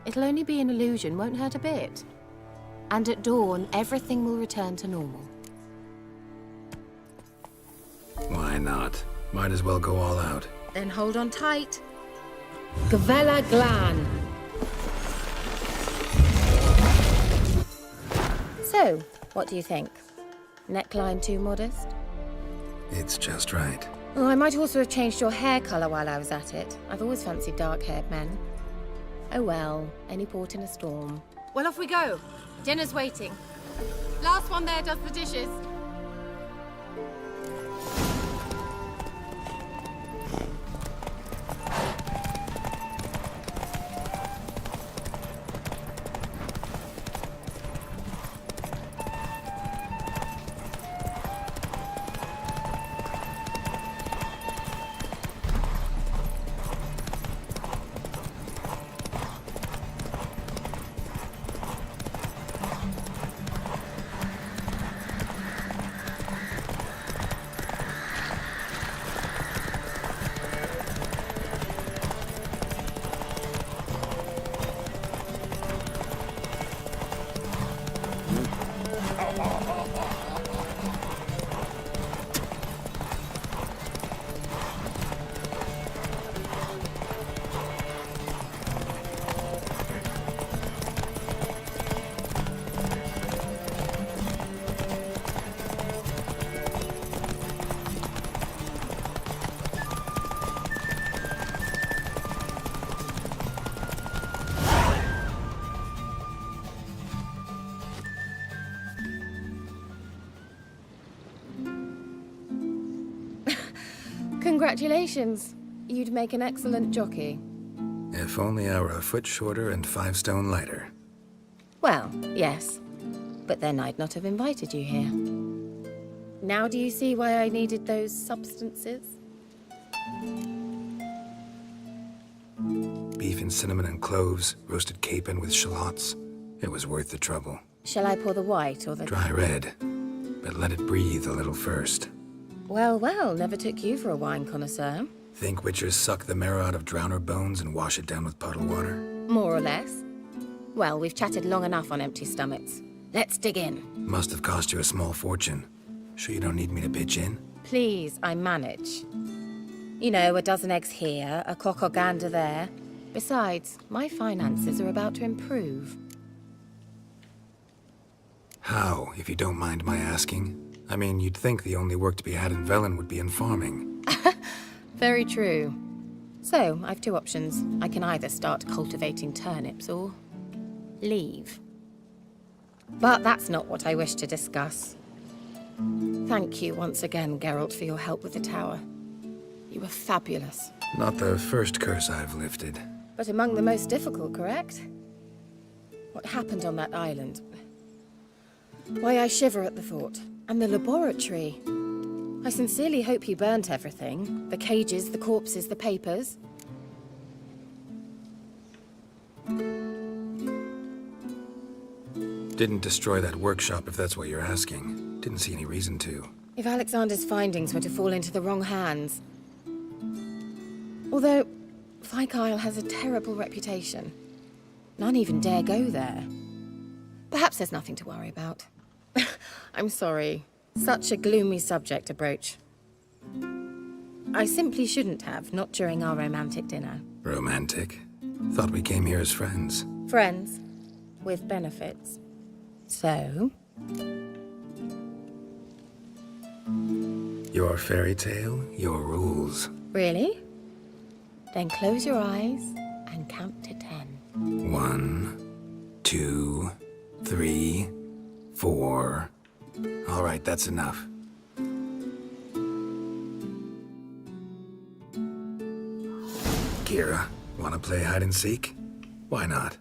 It'll only be an illusion, won't hurt a bit. And at dawn, everything will return to normal. Why not? Might as well go all out. Then hold on tight. Gavella Glan. So, what do you think? Neckline too modest? It's just right. Oh, I might also have changed your hair colour while I was at it. I've always fancied dark-haired men. Oh well, any port in a storm. Well, off we go. Dinner's waiting. Last one there does the dishes. Congratulations. You'd make an excellent jockey. If only I were a foot shorter and 5 stone lighter. Well, yes. But then I'd not have invited you here. Now do you see why I needed those substances? Beef and cinnamon and cloves, roasted capon with shallots. It was worth the trouble. Shall I pour the white or the... Dry red, but let it breathe a little first. Well, well, never took you for a wine connoisseur. Think witchers suck the marrow out of drowner bones and wash it down with puddle water? More or less. Well, we've chatted long enough on empty stomachs. Let's dig in. Must have cost you a small fortune. Sure you don't need me to pitch in? Please, I manage. You know, a dozen eggs here, a cock or gander there. Besides, my finances are about to improve. How, if you don't mind my asking? I mean, you'd think the only work to be had in Velen would be in farming. Very true. So, I've 2 options. I can either start cultivating turnips or leave. But that's not what I wish to discuss. Thank you once again, Geralt, for your help with the tower. You were fabulous. Not the first curse I've lifted. But among the most difficult, correct? What happened on that island? Why, I shiver at the thought. And the laboratory. I sincerely hope you burnt everything. The cages, the corpses, the papers. Didn't destroy that workshop, if that's what you're asking. Didn't see any reason to. If Alexander's findings were to fall into the wrong hands. Although, Fyke Isle has a terrible reputation. None even dare go there. Perhaps there's nothing to worry about. I'm sorry. Such a gloomy subject to broach. I simply shouldn't have, not during our romantic dinner. Romantic? Thought we came here as friends. Friends. With benefits. So? Your fairy tale, your rules. Really? Then close your eyes and count to 10. 1, 2, 3, 4. All right, that's enough. Kira, wanna play hide and seek? Why not?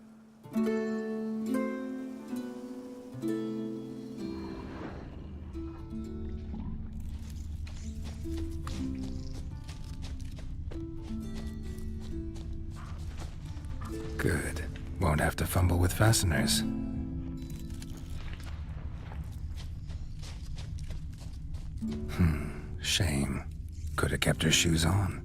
Good. Won't have to fumble with fasteners. Shame. Could have kept her shoes on.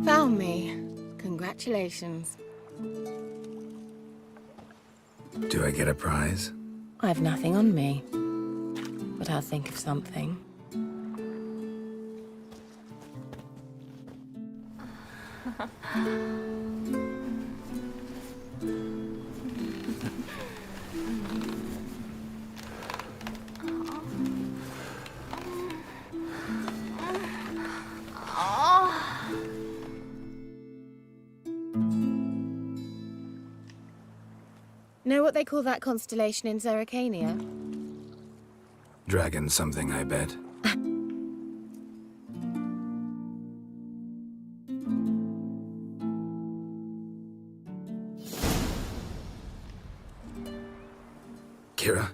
Found me. Congratulations. Do I get a prize? I've nothing on me, but I'll think of something. Know what they call that constellation in Zerrikania? Dragon something, I bet. Kira?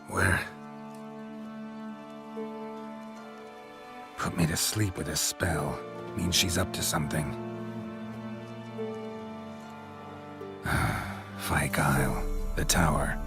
Where? Put me to sleep with a spell. Means she's up to something. Fyke Isle. The tower.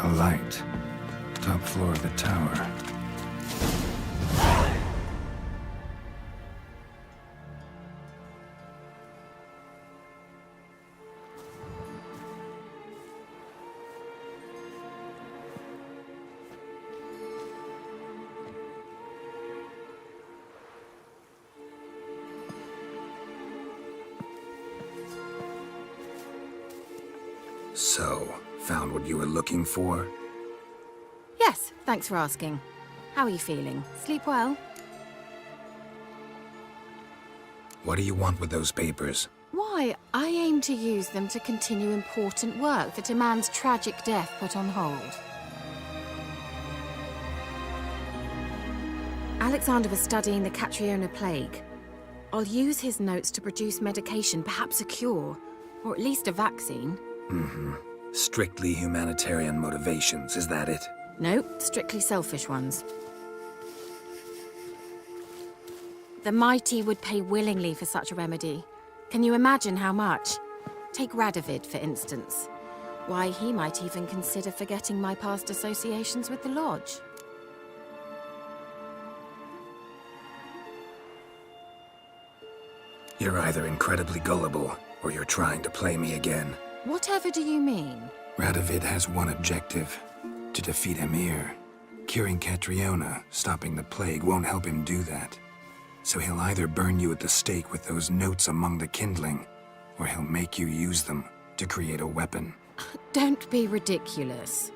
A light. Top floor of the tower. So, found what you were looking for? Yes, thanks for asking. How are you feeling? Sleep well? What do you want with those papers? Why, I aim to use them to continue important work that a man's tragic death put on hold. Alexander was studying the Catriona plague. I'll use his notes to produce medication, perhaps a cure, or at least a vaccine. Mm-hmm. Strictly humanitarian motivations, is that it? No, strictly selfish ones. The mighty would pay willingly for such a remedy. Can you imagine how much? Take Radovid, for instance. Why, he might even consider forgetting my past associations with the Lodge. You're either incredibly gullible, or you're trying to play me again. Whatever do you mean? Radovid has one objective. To defeat Emhyr. Curing Catriona, stopping the plague, won't help him do that. So he'll either burn you at the stake with those notes among the kindling, or he'll make you use them to create a weapon. Don't be ridiculous.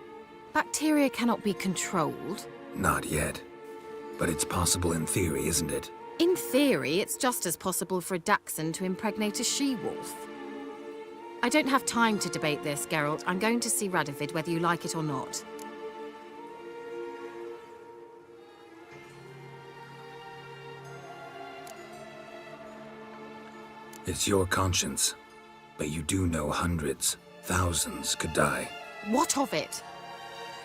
Bacteria cannot be controlled. Not yet. But it's possible in theory, isn't it? In theory, it's just as possible for a Dachshund to impregnate a she-wolf. I don't have time to debate this, Geralt. I'm going to see Radovid whether you like it or not. It's your conscience. But you do know hundreds, thousands could die. What of it?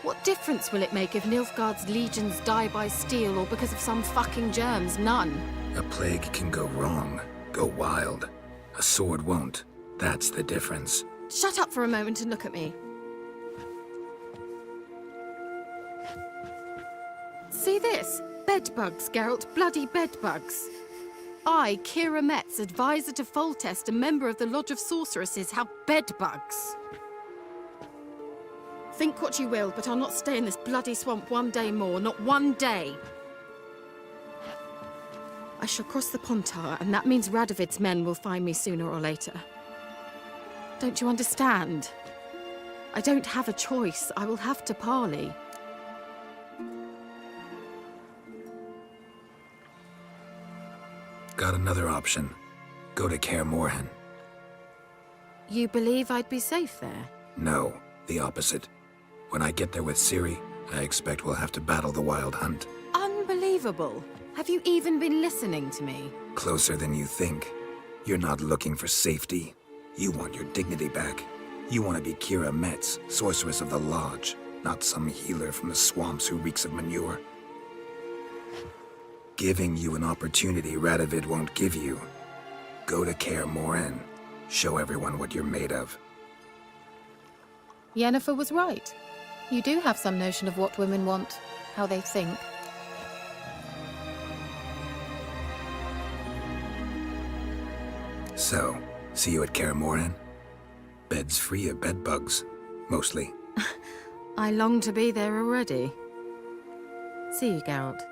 What difference will it make if Nilfgaard's legions die by steel or because of some fucking germs? None. A plague can go wrong, go wild. A sword won't. That's the difference. Shut up for a moment and look at me. See this? Bedbugs, Geralt. Bloody bedbugs. I, Kira Metz, advisor to Foltest, a member of the Lodge of Sorceresses, have bedbugs. Think what you will, but I'll not stay in this bloody swamp one day more. Not one day. I shall cross the Pontar, and that means Radovid's men will find me sooner or later. Don't you understand? I don't have a choice. I will have to parley. Got another option. Go to Kaer Morhen. You believe I'd be safe there? No, the opposite. When I get there with Ciri, I expect we'll have to battle the Wild Hunt. Unbelievable. Have you even been listening to me? Closer than you think. You're not looking for safety. You want your dignity back. You want to be Kira Metz, sorceress of the Lodge, not some healer from the swamps who reeks of manure. Giving you an opportunity Radovid won't give you. Go to Kaer Morhen. Show everyone what you're made of. Yennefer was right. You do have some notion of what women want, how they think. So, see you at Kaer Morhen? Beds free of bedbugs, mostly. I long to be there already. See you, Geralt.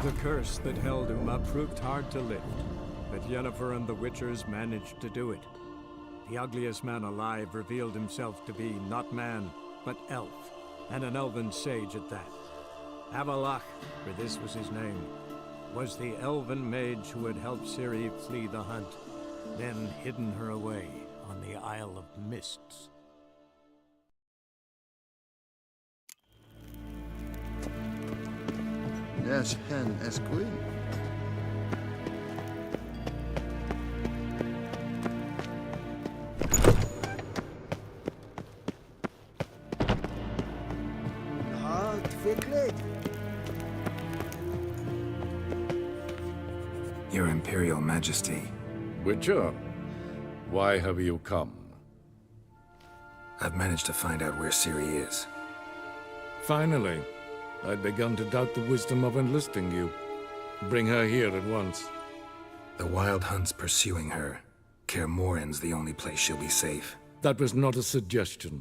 The curse that held Uma proved hard to lift, but Yennefer and the Witchers managed to do it. The ugliest man alive revealed himself to be not man, but elf, and an elven sage at that. Avalach, for this was his name, was the elven mage who had helped Ciri flee the hunt, then hidden her away on the Isle of Mists. Yes, hen as queen. Hard ficklet. Your Imperial Majesty. Witcher, why have you come? I've managed to find out where Ciri is. Finally. I'd begun to doubt the wisdom of enlisting you. Bring her here at once. The Wild Hunt's pursuing her. Kaer Morhen's the only place she'll be safe. That was not a suggestion.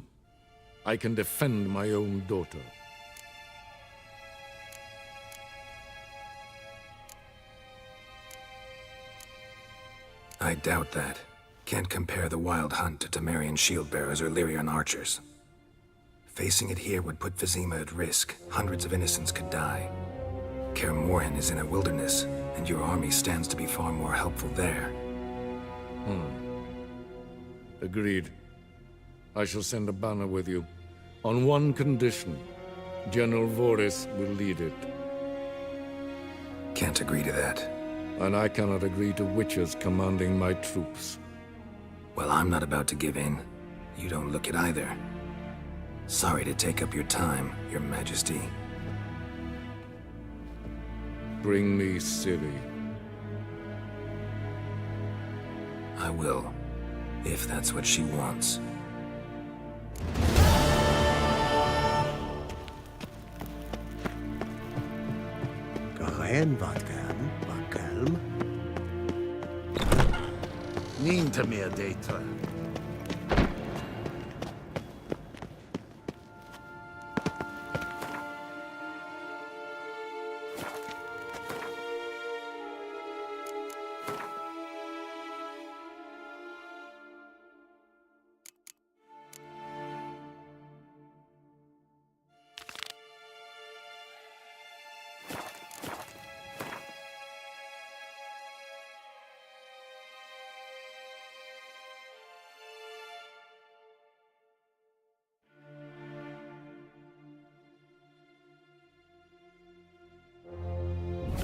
I can defend my own daughter. I doubt that. Can't compare the Wild Hunt to Temerian shield-bearers or Lyrian archers. Facing it here would put Vizima at risk. Hundreds of innocents could die. Kaer Morhen is in a wilderness, and your army stands to be far more helpful there. Agreed. I shall send a banner with you. On one condition. General Voris will lead it. Can't agree to that. And I cannot agree to witches commanding my troops. Well, I'm not about to give in. You don't look it either. Sorry to take up your time, Your Majesty. Bring me Ciri. I will, if that's what she wants. Garen Vatkan, Bakelm. Ninte meer data.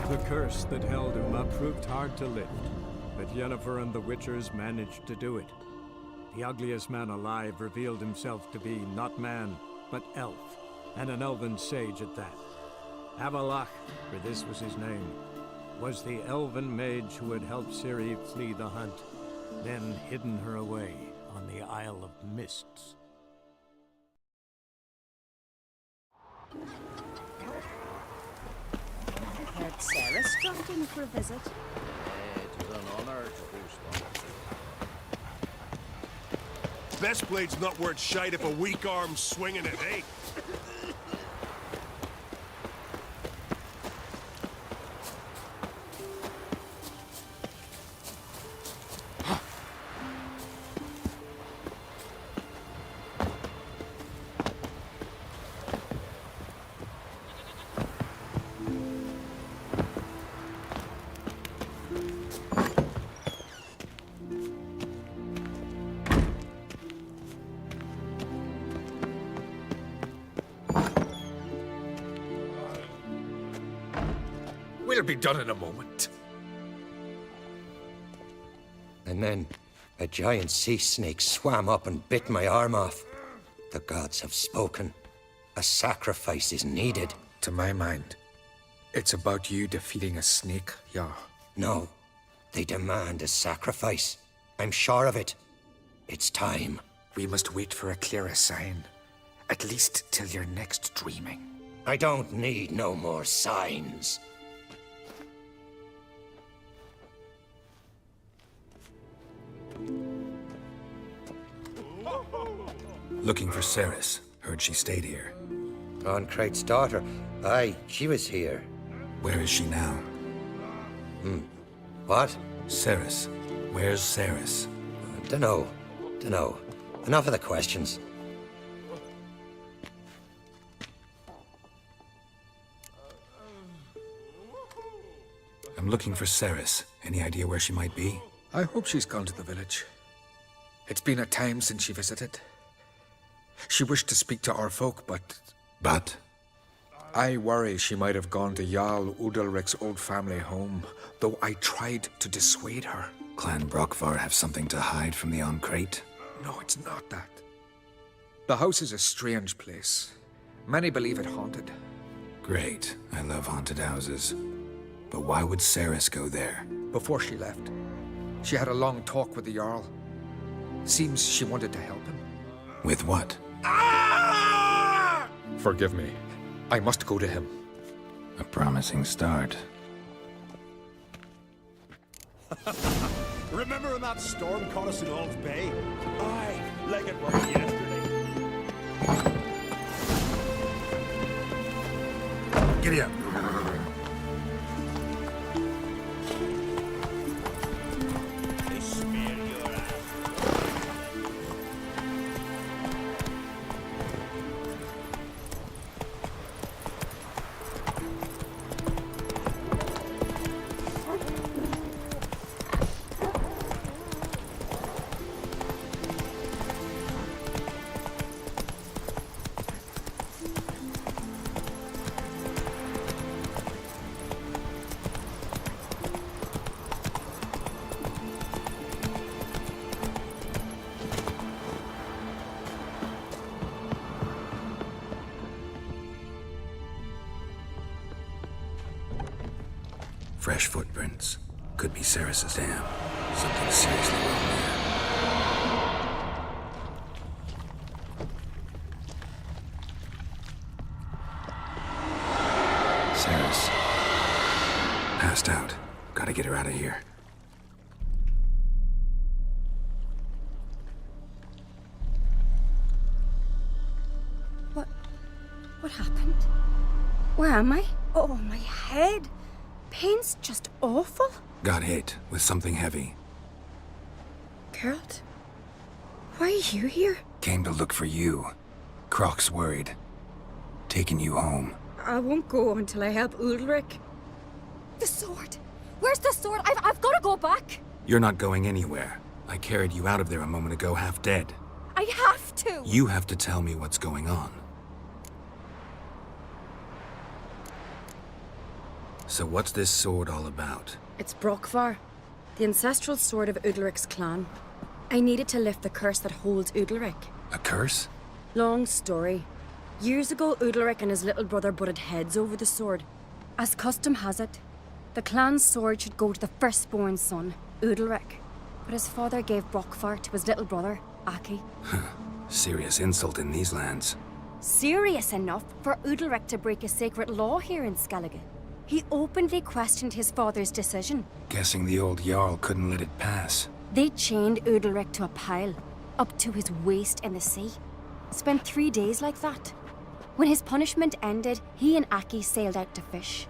The curse that held Uma proved hard to lift, but Yennefer and the Witchers managed to do it. The ugliest man alive revealed himself to be not man, but elf, and an elven sage at that. Avalach, for this was his name, was the elven mage who had helped Ciri flee the hunt, then hidden her away on the Isle of Mists. Heard Sarah dropped in for a visit. It is an honor to host one. Best blade's not worth shite if a weak arm's swinging it, eh? We'll be done in a moment. And then a giant sea snake swam up and bit my arm off. The gods have spoken. A sacrifice is needed. To my mind, it's about you defeating a snake, yeah. No, they demand a sacrifice. I'm sure of it. It's time. We must wait for a clearer sign. At least till your next dreaming. I don't need no more signs. Looking for Cerys. Heard she stayed here. Grandcrate's daughter. Aye, she was here. Where is she now? What? Cerys. Where's Cerys? Dunno. Enough of the questions. I'm looking for Cerys. Any idea where she might be? I hope she's gone to the village. It's been a time since she visited. She wished to speak to our folk, but... But? I worry she might have gone to Jarl Udalric's old family home, though I tried to dissuade her. Clan Brockvar have something to hide from the Oncrate? No, it's not that. The house is a strange place. Many believe it haunted. Great. I love haunted houses. But why would Cerys go there? Before she left, she had a long talk with the Jarl. Seems she wanted to help him. With what? Forgive me. I must go to him. A promising start. Remember when that storm caught us in Old Bay? Aye, like it was yesterday. Giddy up. They smear your ass. Fresh footprints. Could be Cerys' dam. Something seriously wrong there. Cerys. Passed out. Gotta get her out of here. What happened? Where am I? Oh, my head. Pain's just awful. Got hit with something heavy. Geralt? Why are you here? Came to look for you. Croc's worried. Taking you home. I won't go until I help Udalric. The sword! Where's the sword? I've got to go back! You're not going anywhere. I carried you out of there a moment ago half dead. I have to! You have to tell me what's going on. So what's this sword all about? It's Brockvar, the ancestral sword of Udalric's clan. I needed to lift the curse that holds Udalric. A curse? Long story. Years ago, Udalric and his little brother butted heads over the sword. As custom has it, the clan's sword should go to the firstborn son, Udalric. But his father gave Brockvar to his little brother, Aki. Serious insult in these lands. Serious enough for Udalric to break a sacred law here in Skellige. He openly questioned his father's decision. Guessing the old Jarl couldn't let it pass. They chained Udalric to a pile, up to his waist in the sea. Spent 3 days like that. When his punishment ended, he and Aki sailed out to fish.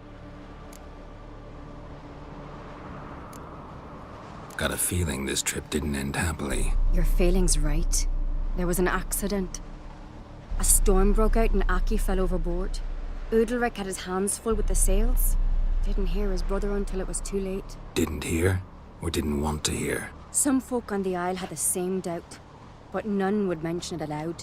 Got a feeling this trip didn't end happily. Your feeling's right. There was an accident. A storm broke out and Aki fell overboard. Udalric had his hands full with the sails. Didn't hear his brother until it was too late. Didn't hear? Or didn't want to hear? Some folk on the Isle had the same doubt, but none would mention it aloud.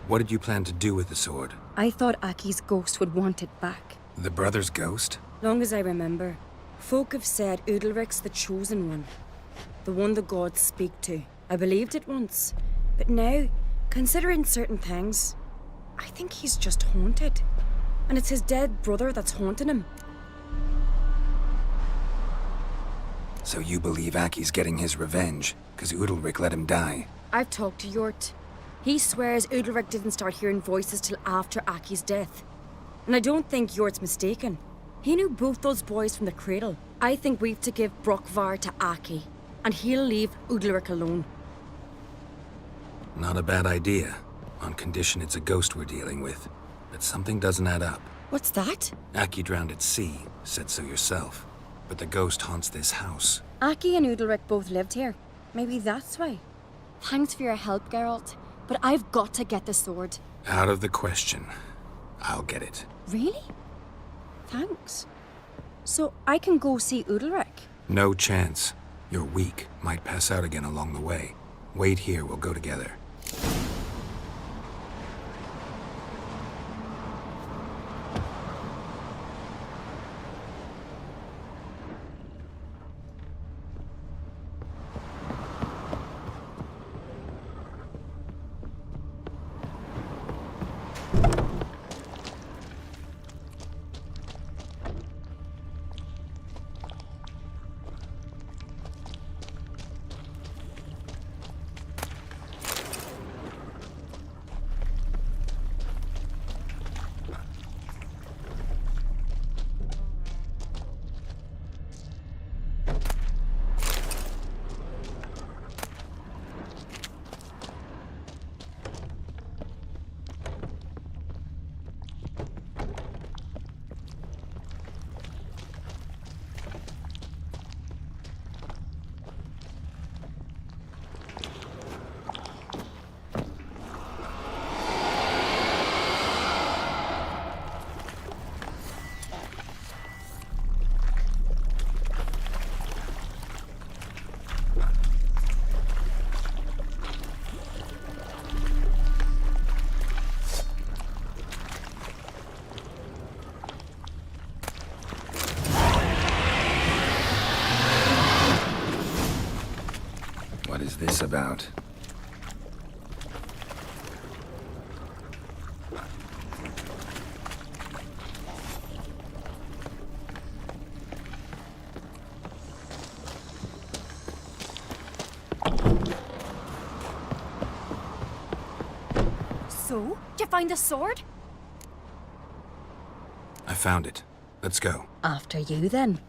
What did you plan to do with the sword? I thought Aki's ghost would want it back. The brother's ghost? Long as I remember, folk have said Udalric's the chosen one. The one the gods speak to. I believed it once. But now, considering certain things, I think he's just haunted. And it's his dead brother that's haunting him. So you believe Aki's getting his revenge, because Udalric let him die? I've talked to Yort. He swears Udalric didn't start hearing voices till after Aki's death. And I don't think Yort's mistaken. He knew both those boys from the cradle. I think we've to give Brockvar to Aki, and he'll leave Udalric alone. Not a bad idea. on condition it's a ghost we're dealing with. But something doesn't add up. What's that? Aki drowned at sea, said so yourself. But the ghost haunts this house. Aki and Udalric both lived here. Maybe that's why. Thanks for your help, Geralt. But I've got to get the sword. Out of the question. I'll get it. Really? Thanks. So I can go see Udalric? No chance. You're weak. Might pass out again along the way. Wait here, we'll go together. What is this about? So, did you find the sword? I found it. Let's go. After you, then.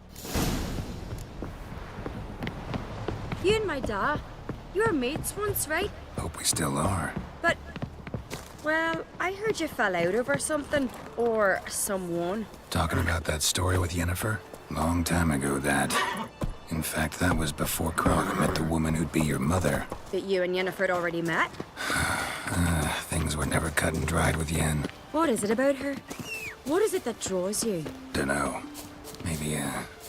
You and my dad, you were mates once, right? Hope we still are. But, well, I heard you fell out over something. Or someone. Talking about that story with Yennefer? Long time ago, that. In fact, that was before Krog met the woman who'd be your mother. That you and Yennefer had already met? Things were never cut and dried with Yen. What is it about her? What is it that draws you? Dunno. Maybe,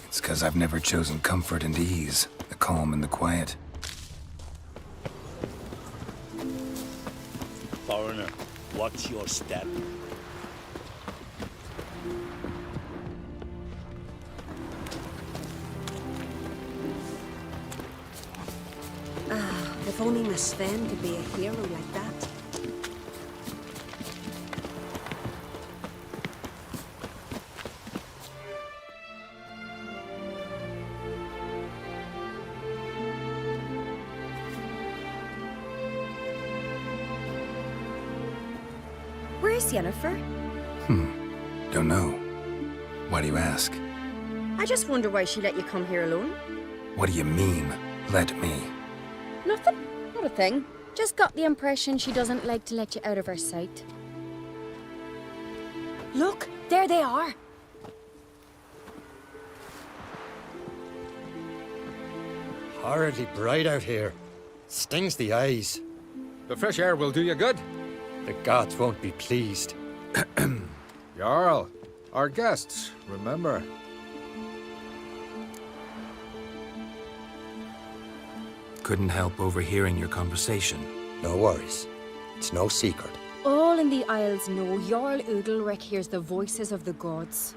it's 'cause I've never chosen comfort and ease. The calm and the quiet. Foreigner, watch your step. If only Miss Sven could be a hero like that. Where's Yennefer? Don't know. Why do you ask? I just wonder why she let you come here alone. What do you mean, let me? Nothing. Not a thing. Just got the impression she doesn't like to let you out of her sight. Look, there they are. Horridly bright out here. Stings the eyes. The fresh air will do you good. The gods won't be pleased. Jarl, our guests, remember. Couldn't help overhearing your conversation. No worries. It's no secret. All in the Isles know Jarl Udalric hears the voices of the gods.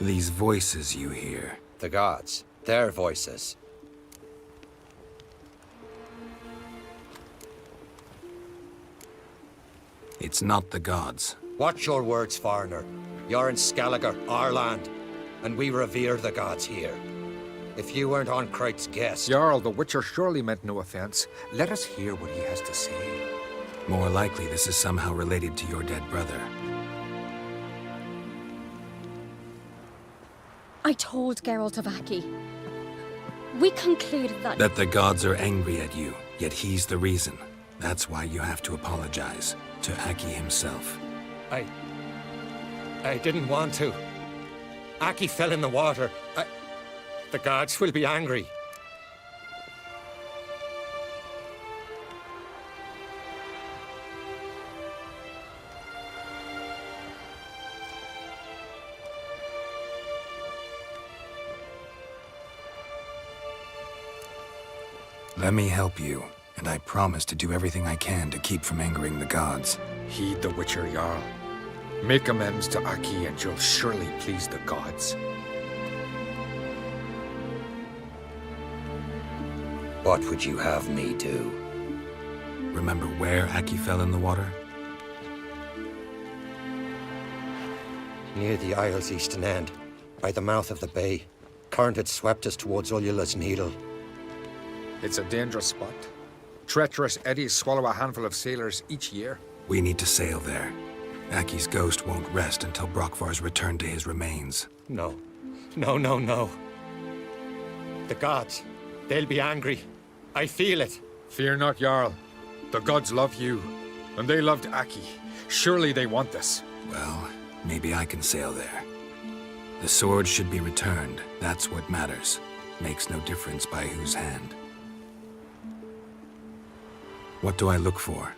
These voices you hear. The gods. Their voices. It's not the gods. Watch your words, foreigner. You're in Skelliger, our land, and we revere the gods here. If you weren't on Kright's guest... Jarl, the Witcher surely meant no offense. Let us hear what he has to say. More likely this is somehow related to your dead brother. I told Geralt of Aki. We concluded that... That the gods are angry at you, yet he's the reason. That's why you have to apologize to Aki himself. I didn't want to. Aki fell in the water. The guards will be angry. Let me help you, and I promise to do everything I can to keep from angering the gods. Heed the Witcher Jarl. Make amends to Aki and you'll surely please the gods. What would you have me do? Remember where Aki fell in the water? Near the Isle's eastern end, by the mouth of the bay. Current had swept us towards Ullula's Needle. It's a dangerous spot. Treacherous eddies swallow a handful of sailors each year. We need to sail there. Aki's ghost won't rest until Brokvar's returned to his remains. No. No. The gods, they'll be angry. I feel it. Fear not, Jarl. The gods love you, and they loved Aki. Surely they want this. Well, maybe I can sail there. The sword should be returned. That's what matters. Makes no difference by whose hand. What do I look for?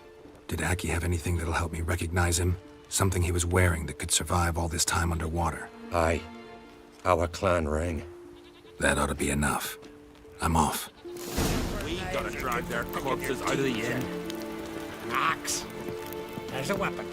Did Aki have anything that'll help me recognize him? Something he was wearing that could survive all this time underwater? Aye. Our clan ring. That ought to be enough. I'm off. We gotta drag their corpses out of the inn. Axe. There's a weapon.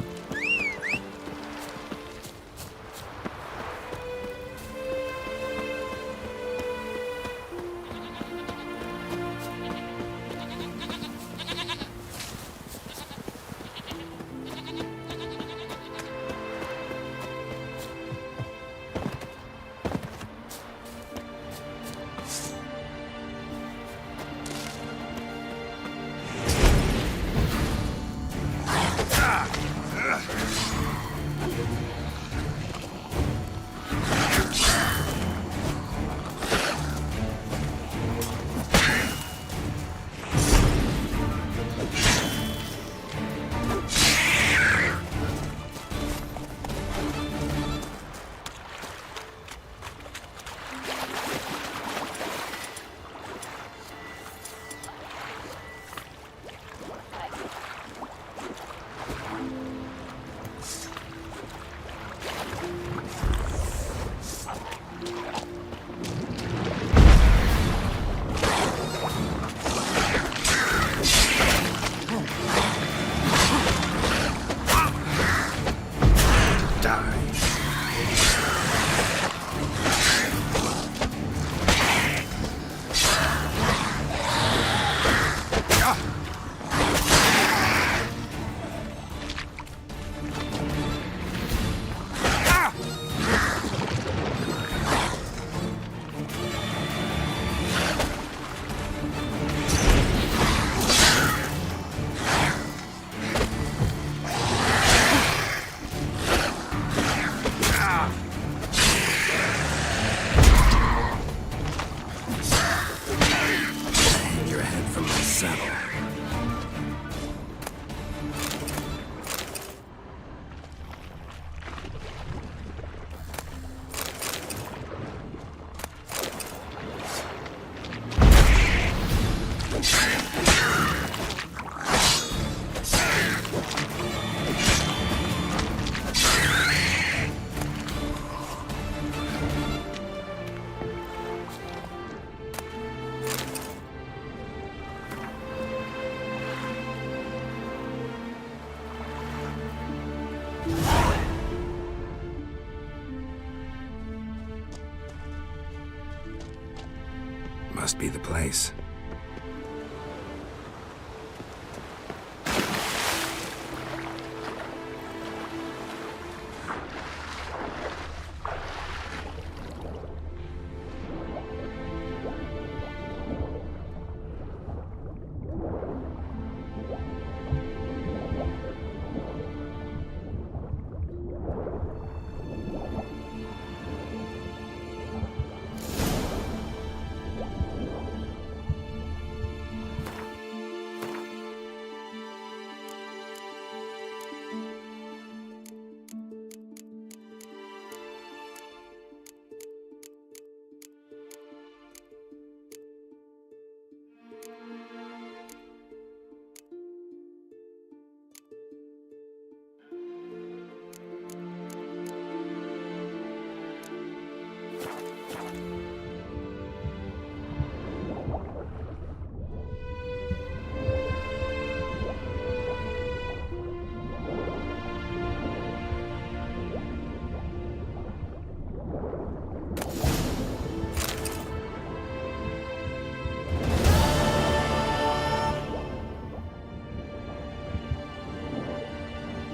Must be the place.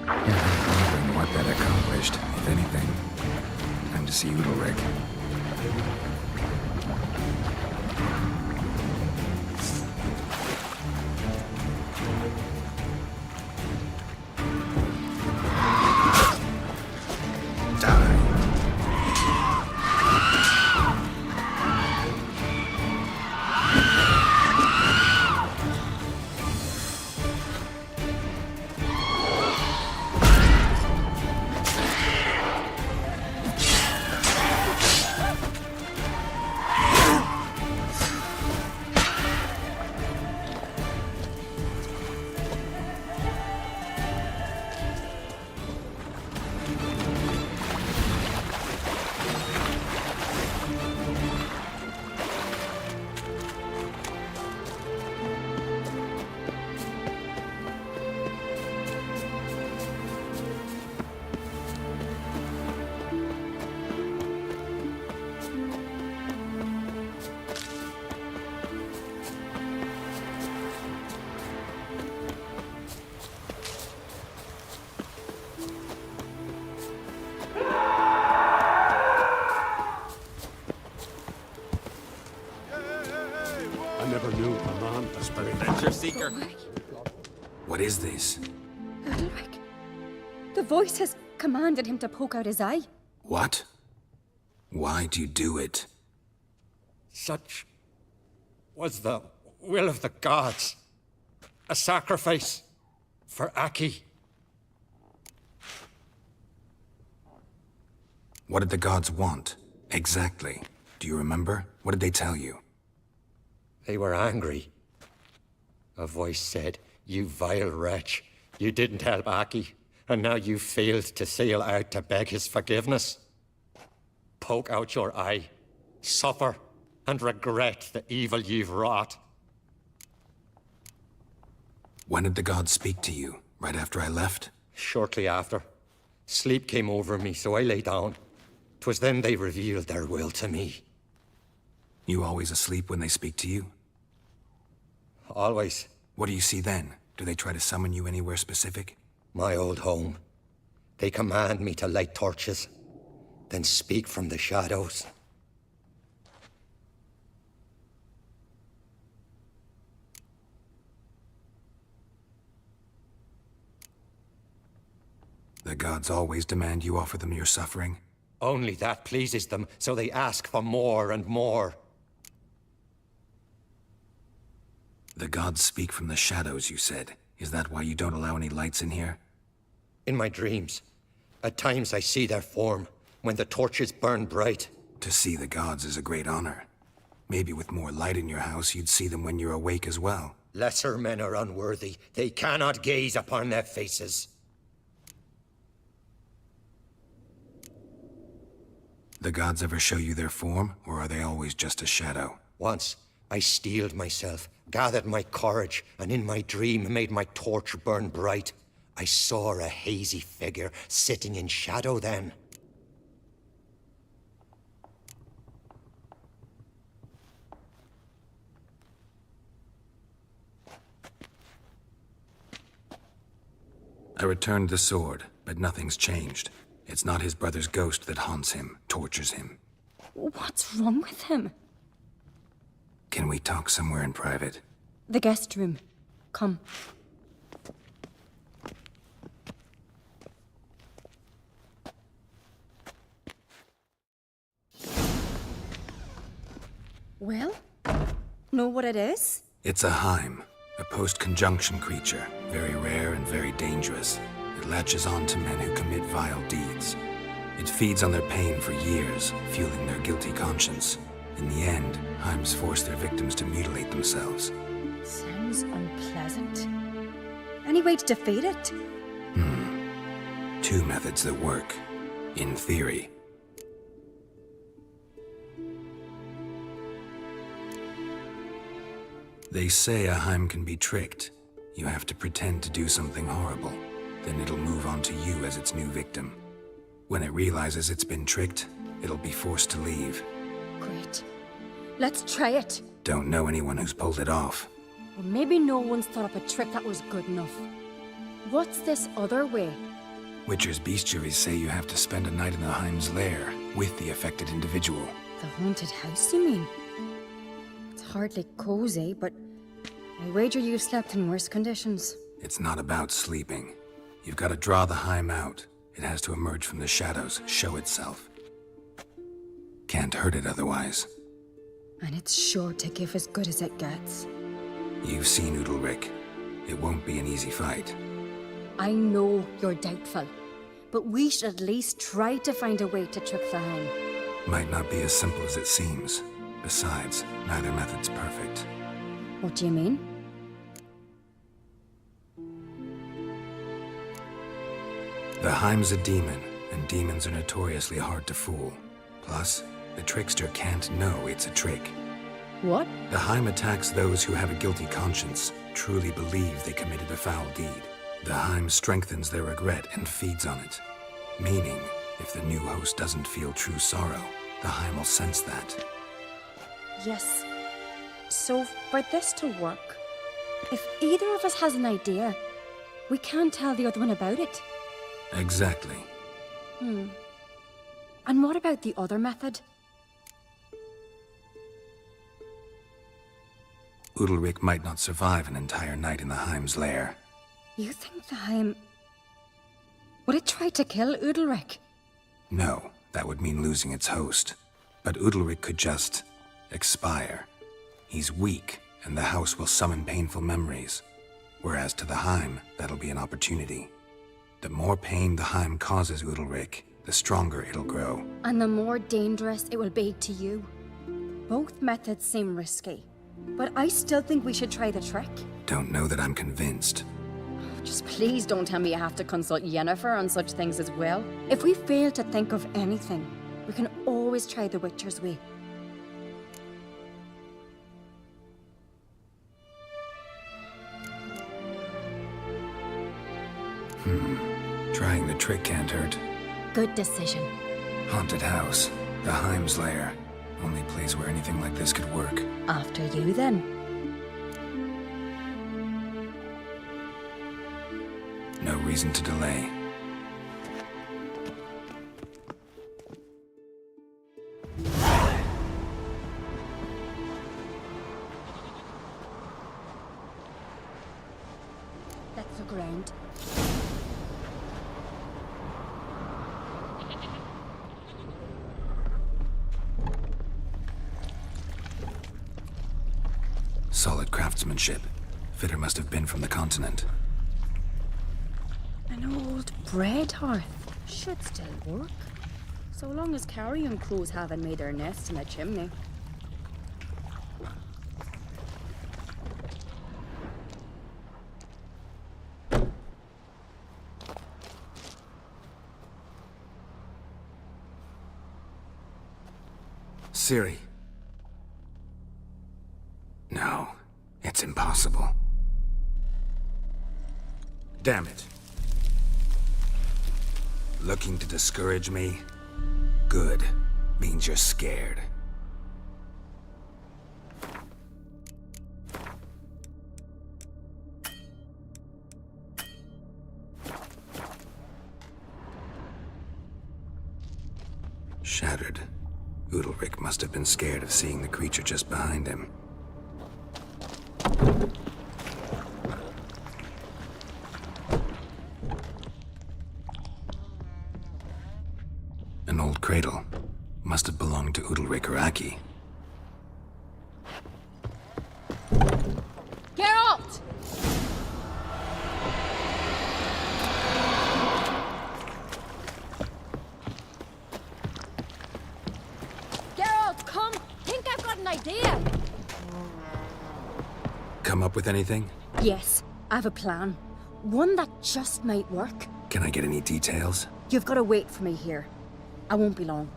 Wondering what that accomplished, if anything. Time to see Udalryk. Seeker. What is this? Udalryk. The voice has commanded him to poke out his eye. What? Why do you do it? Such was the will of the gods. A sacrifice for Aki. What did the gods want? Exactly. Do you remember? What did they tell you? They were angry. A voice said, "You vile wretch, you didn't help Aki, and now you failed to sail out to beg his forgiveness. Poke out your eye, suffer, and regret the evil you've wrought." When did the gods speak to you? Right after I left? Shortly after. Sleep came over me, so I lay down. 'Twas then they revealed their will to me. You always asleep when they speak to you? Always. What do you see then? Do they try to summon you anywhere specific? My old home. They command me to light torches, then speak from the shadows. The gods always demand you offer them your suffering? Only that pleases them, so they ask for more and more. The gods speak from the shadows, you said. Is that why you don't allow any lights in here? In my dreams. At times I see their form, when the torches burn bright. To see the gods is a great honor. Maybe with more light in your house, you'd see them when you're awake as well. Lesser men are unworthy. They cannot gaze upon their faces. The gods ever show you their form, or are they always just a shadow? Once, I steeled myself, gathered my courage, and in my dream made my torch burn bright. I saw a hazy figure sitting in shadow then. I returned the sword, but nothing's changed. It's not his brother's ghost that haunts him, tortures him. What's wrong with him? Can we talk somewhere in private? The guest room. Come. Well, know what it is? It's a Heim, a post-conjunction creature, very rare and very dangerous. It latches on to men who commit vile deeds. It feeds on their pain for years, fueling their guilty conscience. In the end, Heims force their victims to mutilate themselves. Sounds unpleasant. Any way to defeat it? Two methods that work. In theory. They say a Heim can be tricked. You have to pretend to do something horrible. Then it'll move on to you as its new victim. When it realizes it's been tricked, it'll be forced to leave. Great. Let's try it. Don't know anyone who's pulled it off. Or maybe no one's thought up a trick that was good enough. What's this other way? Witcher's bestiaries say you have to spend a night in the Heim's lair with the affected individual. The haunted house, you mean? It's hardly cozy, but I wager you've slept in worse conditions. It's not about sleeping. You've got to draw the Heim out. It has to emerge from the shadows, show itself. Can't hurt it otherwise. And it's sure to give as good as it gets. You've seen Udalryk. It won't be an easy fight. I know you're doubtful, but we should at least try to find a way to trick the Heim. Might not be as simple as it seems. Besides, neither method's perfect. What do you mean? The Heim's a demon, and demons are notoriously hard to fool. Plus, the trickster can't know it's a trick. What? The Heim attacks those who have a guilty conscience, truly believe they committed a foul deed. The Heim strengthens their regret and feeds on it. Meaning, if the new host doesn't feel true sorrow, the Heim will sense that. Yes. So, for this to work, if either of us has an idea, we can't tell the other one about it. Exactly. And what about the other method? Udalryk might not survive an entire night in the Heim's lair. You think the Heim... Would it try to kill Udalryk? No, that would mean losing its host. But Udalryk could just... expire. He's weak, and the house will summon painful memories. Whereas to the Heim, that'll be an opportunity. The more pain the Heim causes Udalryk, the stronger it'll grow. And the more dangerous it will be to you. Both methods seem risky, but I still think we should try the trick. Don't know that I'm convinced. Just please don't tell me you have to consult Yennefer on such things as well. If we fail to think of anything, we can always try the Witcher's way. Trying the trick can't hurt. Good decision. Haunted house. The Heim's lair. Only place where anything like this could work. After you, then. No reason to delay. Let's look around. Solid craftsmanship. Fitter must have been from the continent. An old bread hearth. Should still work. So long as carrion crows haven't made their nest in a chimney. Ciri. No, it's impossible. Damn it. Looking to discourage me? Good. Means you're scared. Shattered. Udalryk must have been scared of seeing the creature just behind him. An old cradle. Must have belonged to Udalryk or Aki. Geralt! Geralt, come! Think I've got an idea! Come up with anything? Yes, I have a plan. One that just might work. Can I get any details? You've got to wait for me here. I won't be long.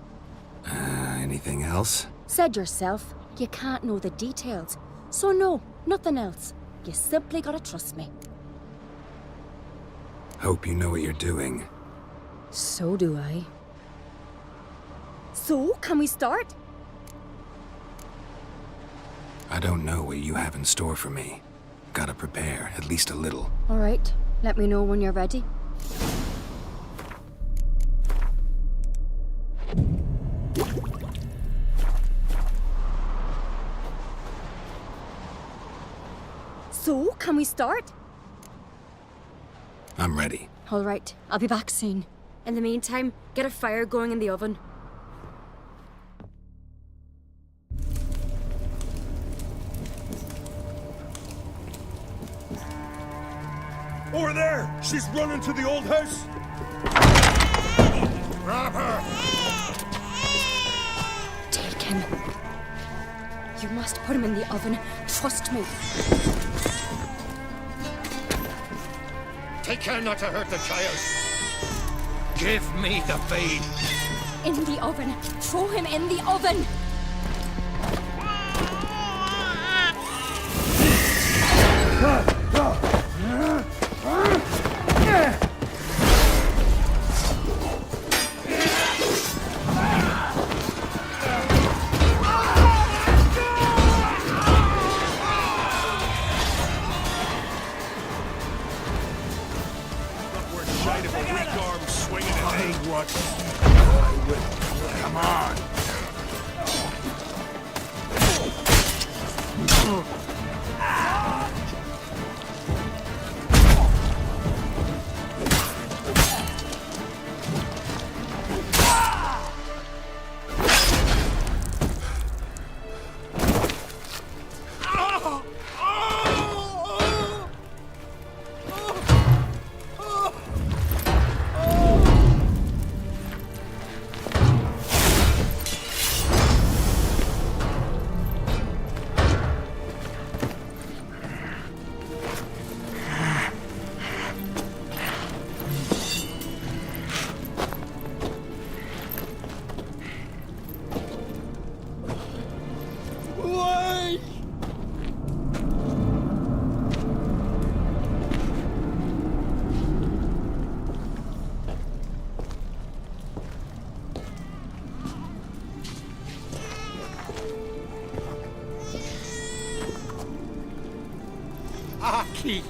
Anything else? Said yourself, you can't know the details. So no, nothing else. You simply gotta trust me. Hope you know what you're doing. So do I. So, can we start? I don't know what you have in store for me. Gotta prepare, at least a little. All right, let me know when you're ready. Can we start? I'm ready. All right, I'll be back soon. In the meantime, get a fire going in the oven. Over there! She's running to the old house! Grab her! Take him. You must put him in the oven. Trust me. Take care not to hurt the child. Give me the feed. In the oven. Throw him in the oven. Come on! Aki!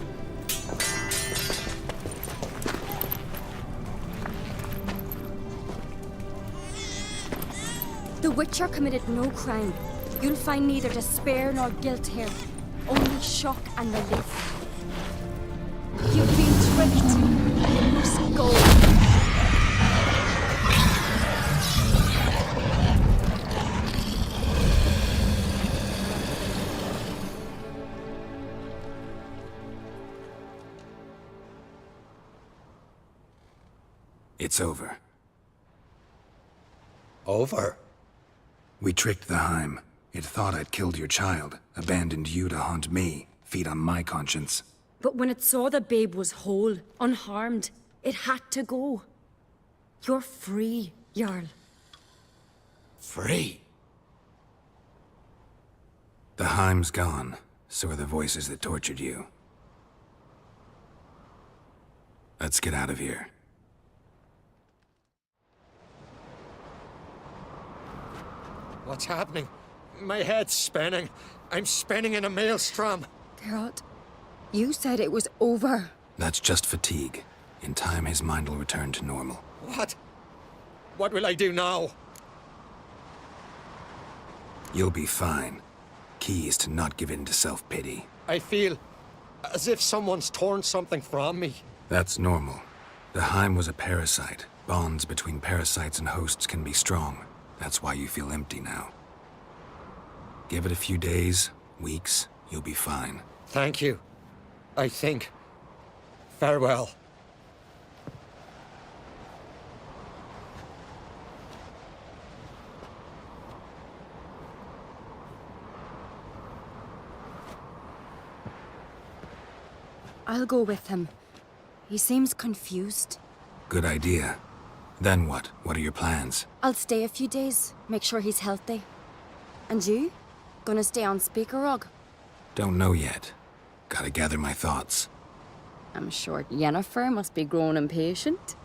The Witcher committed no crime. You'll find neither despair nor guilt here. Only shock and relief. You've been tricked. You must go. It's over. Over? We tricked the Heim. It thought I'd killed your child, abandoned you to haunt me, feed on my conscience. But when it saw the babe was whole, unharmed, it had to go. You're free, Jarl. Free? The Heim's gone, so are the voices that tortured you. Let's get out of here. What's happening? My head's spinning. I'm spinning in a maelstrom. Geralt, you said it was over. That's just fatigue. In time, his mind will return to normal. What? What will I do now? You'll be fine. Key is to not give in to self-pity. I feel as if someone's torn something from me. That's normal. The Heim was a parasite. Bonds between parasites and hosts can be strong. That's why you feel empty now. Give it a few days, weeks, you'll be fine. Thank you. I think. Farewell. I'll go with him. He seems confused. Good idea. Then what? What are your plans? I'll stay a few days, make sure he's healthy. And you? Gonna stay on Speakerog? Don't know yet. Gotta gather my thoughts. I'm sure Yennefer must be growing impatient.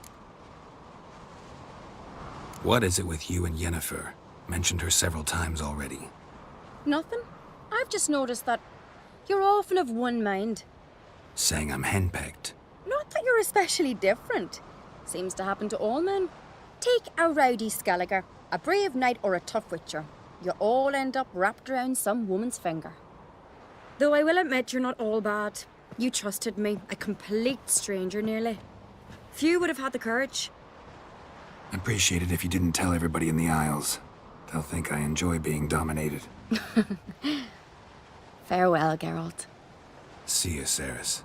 What is it with you and Yennefer? Mentioned her several times already. Nothing. I've just noticed that you're often of one mind. Saying I'm henpecked. Not that you're especially different. Seems to happen to all men. Take a rowdy Skelliger, a brave knight or a tough witcher. You all end up wrapped around some woman's finger. Though I will admit you're not all bad. You trusted me, a complete stranger nearly. Few would have had the courage. I'd appreciate it if you didn't tell everybody in the Isles. They'll think I enjoy being dominated. Farewell, Geralt. See you, Cerys.